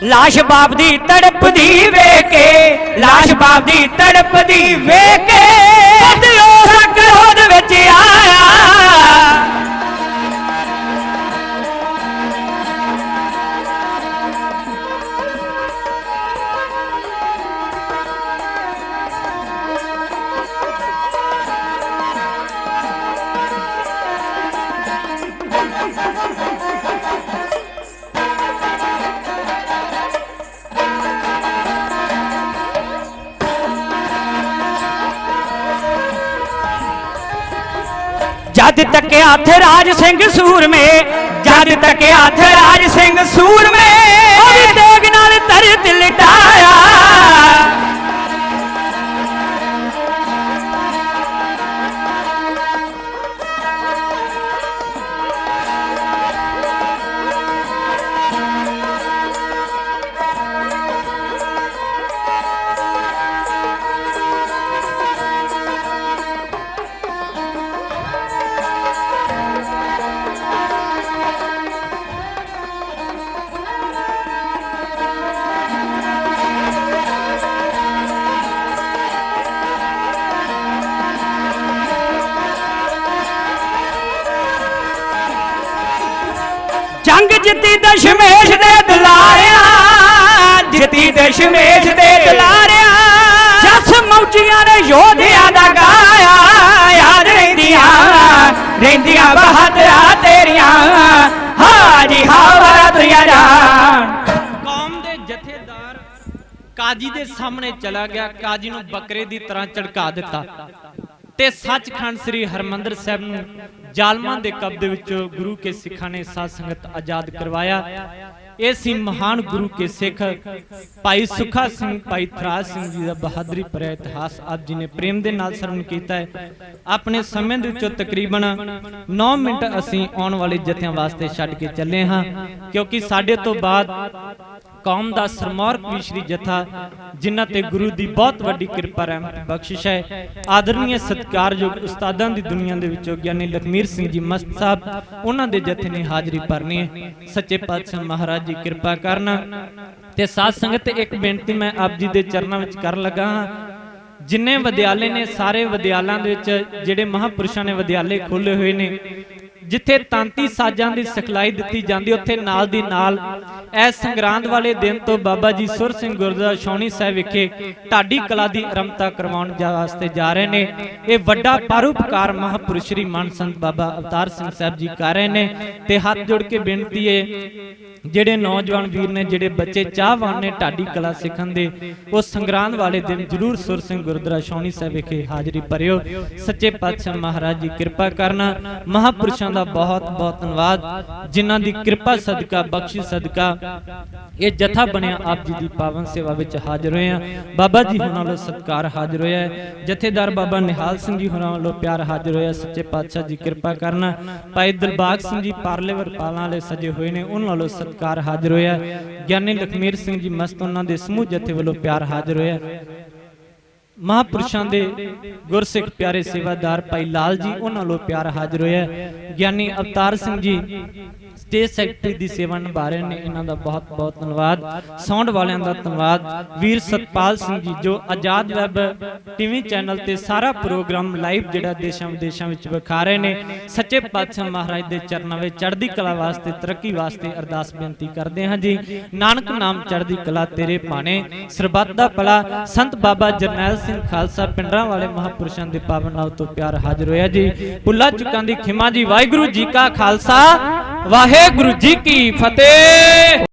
ਲਾਸ਼ ਬਾਪ ਦੀ ਤੜਪਦੀ ਵੇਖ ਕੇ ਲਾਸ਼ ਬਾਪ ਦੀ ਤੜਪਦੀ ਵੇਖ ਕੇ ਦਿਲੋਂ ਦਾ ਕਰੋਧ ਵਿੱਚ ਆਇਆ ਜਦ ਤੱਕਿਆ ਹੱਥ ਰਾਜ ਸਿੰਘ ਸੂਰਮੇ ਜਦ ਤੱਕਿਆ ਹੱਥ ਰਾਜ ਸਿੰਘ ਸੂਰਮੇ ਉਹਦੀ ਤੇਗ ਨਾਲ ਤਰਤ ਲਟਾਇਆ ਜੰਗ ਜਿੱਤੀ ਦਸ਼ਮੇਸ਼ ਦੇ ਦੁਲਾਰਿਆ ਜਿੱਤੀ ਦਸ਼ਮੇਸ਼ ਦੇ ਦੁਲਾਰਿਆ ਜਸ ਮੌਜੀਆਂ ਨੇ ਯੋਧਿਆਂ ਦਾ ਗਾਇਆ ਯਾਦ ਰਹਿੰਦੀਆਂ ਬਹਾਦਰਾਂ ਤੇਰੀਆਂ ਹਾਜੀ ਹਾਵਰਾ ਦੁਨੀਆ ਜਾਨ ਕੌਮ ਦੇ ਜਥੇਦਾਰ ਕਾਜੀ ਦੇ ਸਾਹਮਣੇ ਚਲਾ ਗਿਆ ਕਾਜੀ ਨੂੰ ਬੱਕਰੇ ਦੀ ਤਰ੍ਹਾਂ ਝੜਕਾ ਦਿੱਤਾ ਤੇ ਸੱਚਖੰਡ ਸ੍ਰੀ ਹਰਮੰਦਰ ਸਾਹਿਬ ਨੂੰ ਜ਼ਾਲਮਾਂ ਦੇ ਕਬਜ਼ੇ ਵਿੱਚੋਂ ਗੁਰੂ ਕੇ ਸਿੱਖਾਂ ਨੇ ਸਾਧ ਸੰਗਤ ਆਜ਼ਾਦ ਕਰਵਾਇਆ। ਇਹ ਸੀ ਮਹਾਨ ਗੁਰੂ ਕੇ ਸਿੱਖ ਭਾਈ ਸੁਖਾ ਸਿੰਘ ਭਾਈ ਥਰਾਜ ਸਿੰਘ ਜੀ ਦਾ ਬਹਾਦਰੀ ਭਰਿਆ ਇਤਿਹਾਸ ਆਪ ਜੀ ਨੇ ਪ੍ਰੇਮ ਦੇ ਨਾਲ ਸਰਵਣ ਕੀਤਾ ਹੈ। ਆਪਣੇ ਸਮੇਂ ਦੇ ਵਿੱਚੋਂ ਤਕਰੀਬਨ 9 ਮਿੰਟ ਅਸੀਂ ਆਉਣ ਵਾਲੇ ਜਥਿਆਂ ਵਾਸਤੇ ਛੱਡ ਕੇ ਚੱਲੇ ਹਾਂ ਕਿਉਂਕਿ ਸਾਡੇ ਤੋਂ ਬਾਅਦ ਕੌਮ ਦਾ ਸਰਮੌਰ ਕਵੀਸ਼ਰੀ ਜਥਾ ਜਿਨ੍ਹਾਂ ਤੇ ਗੁਰੂ ਦੀ ਬਹੁਤ ਵੱਡੀ ਕਿਰਪਾ ਰਹਿਮਤ ਬਖਸ਼ਿਸ਼ ਹੈ ਆਦਰਨੀय ਸਤਿਕਾਰਯੋਗ ਉਸਤਾਦਾਂ ਦੀ ਦੁਨੀਆ ਦੇ ਵਿੱਚੋਂ ਗਿਆਨੀ ਲਖਮੀਰ ਸਿੰਘ ਜੀ ਮਸਤ ਸਾਹਿਬ ਉਹਨਾਂ ਦੇ ਜਥੇ ਨੇ ਹਾਜ਼ਰੀ ਭਰਨੀ ਹੈ। ਸੱਚੇ ਪਾਤਸ਼ਾਹ ਮਹਾਰਾਜ ਜੀ ਕਿਰਪਾ ਕਰਨਾ ਤੇ ਸਾਧ ਸੰਗਤ ਇੱਕ ਬੇਨਤੀ ਮੈਂ ਆਪ ਜੀ ਦੇ ਚਰਨਾਂ ਵਿੱਚ ਕਰਨ ਲੱਗਾ ਹਾਂ। ਜਿੰਨੇ ਵਿਦਿਆਲੇ ਨੇ ਸਾਰੇ ਵਿਦਿਆਲਿਆਂ ਦੇ ਵਿੱਚ ਜਿਹੜੇ ਮਹਾਂਪੁਰਸ਼ਾਂ ਨੇ ਵਿਦਿਆਲੇ ਖੋਲੇ ਹੋਏ ਨੇ ਜਿੱਥੇ ਤਾਂਤੀ ਸਾਜ਼ਾਂ ਦੀ ਸਿਖਲਾਈ ਦਿੱਤੀ ਜਾਂਦੀ ਉੱਥੇ ਨਾਲ ਦੀ ਨਾਲ ਇਸ ਸੰਗਰਾਂਦ ਵਾਲੇ ਦਿਨ ਤੋਂ ਬਾਬਾ ਜੀ ਸੁਰ ਸਿੰਘ ਗੁਰਦੁਆਰਾ ਛਾਉਣੀ ਸਾਹਿਬ ਵਿਖੇ ਢਾਡੀ ਕਲਾ ਦੀ ਆਰੰਭਤਾ ਕਰਵਾਉਣ ਵਾਸਤੇ ਜਾ ਰਹੇ ਨੇ। ਇਹ ਵੱਡਾ ਪਰਉਪਕਾਰ ਮਹਾਂਪੁਰਸ਼ ਸ਼੍ਰੀ ਮਨ ਸੰਤ ਬਾਬਾ ਅਵਤਾਰ ਸਿੰਘ ਸਾਹਿਬ ਜੀ ਕਰ ਰਹੇ ਨੇ। ਤੇ ਹੱਥ ਜੋੜ ਕੇ ਬੇਨਤੀ ਹੈ, ਜਿਹੜੇ ਨੌਜਵਾਨ ਵੀਰ ਨੇ, ਜਿਹੜੇ ਬੱਚੇ ਚਾਹਵਾਨ ਨੇ ਢਾਡੀ ਕਲਾ ਸਿੱਖਣ ਦੇ, ਉਹ ਸੰਗਰਾਂਦ ਵਾਲੇ ਦਿਨ ਜ਼ਰੂਰ ਸੁਰ ਸਿੰਘ ਗੁਰਦੁਆਰਾ ਛਾਉਣੀ ਸਾਹਿਬ ਵਿਖੇ ਹਾਜ਼ਰੀ ਭਰਿਓ। ਸੱਚੇ ਪਾਤਸ਼ਾਹ ਮਹਾਰਾਜ ਜੀ ਕਿਰਪਾ ਕਰਨਾ। ਮਹਾਂਪੁਰਸ਼ਾਂ ਦਾ ਬਹੁਤ ਬਹੁਤ ਧੰਨਵਾਦ, ਜਿਨ੍ਹਾਂ ਦੀ ਕਿਰਪਾ ਸਦਕਾ, ਬਖਸ਼ਿਸ਼ ਸਦਕਾ ਇਹ ਜਥਾ ਬਣਿਆ। ਆਪ ਜੀ ਦੀ ਪਾਵਨ ਸੇਵਾ ਵਿੱਚ ਹਾਜ਼ਰ ਹੋਏ ਆ। ਬਾਬਾ ਜੀ ਹੋਰਾਂ ਵੱਲੋਂ ਸਤਿਕਾਰ ਹਾਜ਼ਰ ਹੋਇਆ। ਜਥੇਦਾਰ ਬਾਬਾ ਨਿਹਾਲ ਸਿੰਘ ਜੀ ਹੋਰਾਂ ਵੱਲੋਂ ਪਿਆਰ ਹਾਜ਼ਰ ਹੋਇਆ। ਸੱਚੇ ਪਾਤਸ਼ਾਹ ਜੀ ਕਿਰਪਾ ਕਰਨਾ। ਭਾਈ ਦਿਲਬਾਗ ਸਿੰਘ ਜੀ ਪਾਰਲੇ ਵਰਪਾਲਾਂ ਵਾਲੇ ਸਜੇ ਹੋਏ ਨੇ, ਉਹਨਾਂ ਵੱਲੋਂ ਸਤਿਕਾਰ ਹਾਜ਼ਰ ਹੋਇਆ। ਗਿਆਨੀ ਲਖਮੀਰ ਸਿੰਘ ਜੀ ਮਸਤ, ਉਹਨਾਂ ਦੇ ਸਮੂਹ ਜਥੇ ਵੱਲੋਂ ਪਿਆਰ ਹਾਜ਼ਰ ਹੋਇਆ। ਮਹਾਂਪੁਰਸ਼ਾਂ ਦੇ ਗੁਰਸਿੱਖ ਪਿਆਰੇ ਸੇਵਾਦਾਰ ਭਾਈ ਲਾਲ ਜੀ, ਉਹਨਾਂ ਵੱਲੋਂ ਪਿਆਰ ਹਾਜ਼ਰ ਹੋਇਆ। ਗਿਆਨੀ ਅਵਤਾਰ ਸਿੰਘ ਜੀ ਸਟੇਜ ਸੈਕਟਰੀ ਦੀ ਸੇਵਾ ਨਿਭਾ ਰਹੇ ਨੇ, ਇਹਨਾਂ ਦਾ ਬਹੁਤ ਬਹੁਤ ਧੰਨਵਾਦ। ਸਾਊਂਡ ਵਾਲਿਆਂ ਦਾ ਧੰਨਵਾਦ। ਵੀਰ ਸਤਪਾਲ ਸਿੰਘ ਜੀ ਜੋ ਆਜ਼ਾਦ ਵੈਬ ਟੀਵੀ ਚੈਨਲ ਤੇ ਸਾਰਾ ਪ੍ਰੋਗਰਾਮ ਲਾਈਵ ਜਿਹੜਾ ਦੇਸ਼ਾਂ ਵਿਦੇਸ਼ਾਂ ਵਿੱਚ ਵਿਖਾ ਰਹੇ ਨੇ। ਸੱਚੇ ਪਾਤਸ਼ਾਹ ਮਹਾਰਾਜ ਦੇ ਚਰਨਾਂ ਵਿੱਚ ਚੜ੍ਹਦੀ ਕਲਾ ਵਾਸਤੇ, ਤਰੱਕੀ ਵਾਸਤੇ ਅਰਦਾਸ ਬੇਨਤੀ ਕਰਦੇ ਹਾਂ ਜੀ। ਨਾਨਕ ਨਾਮ ਚੜ੍ਹਦੀ ਕਲਾ ਤੇਰੇ ਭਾਣੇ, ਸਰਬੱਤ ਦਾ ਭਲਾ। ਸੰਤ ਬਾਬਾ ਜਰਨੈਲ ਸਿੰਘ ਖਾਲਸਾ ਪਿੰਡਰਾਂ ਵਾਲੇ ਮਹਾਂਪੁਰਸ਼ਾਂ ਦੇ ਪਾਵਨ ਨਾਮ ਤੋਂ ਪਿਆਰ ਹਾਜ਼ਰ ਹੋਇਆ ਜੀ। ਭੁੱਲਾਂ ਚੁੱਕਾਂ ਦੀ ਖਿਮਾ ਜੀ। ਵਾਹਿਗੁਰੂ ਜੀ ਕਾ ਖਾਲਸਾ, ਵਾਹਿਗੁਰੂ ਜੀ ਕੀ ਫਤਿਹ।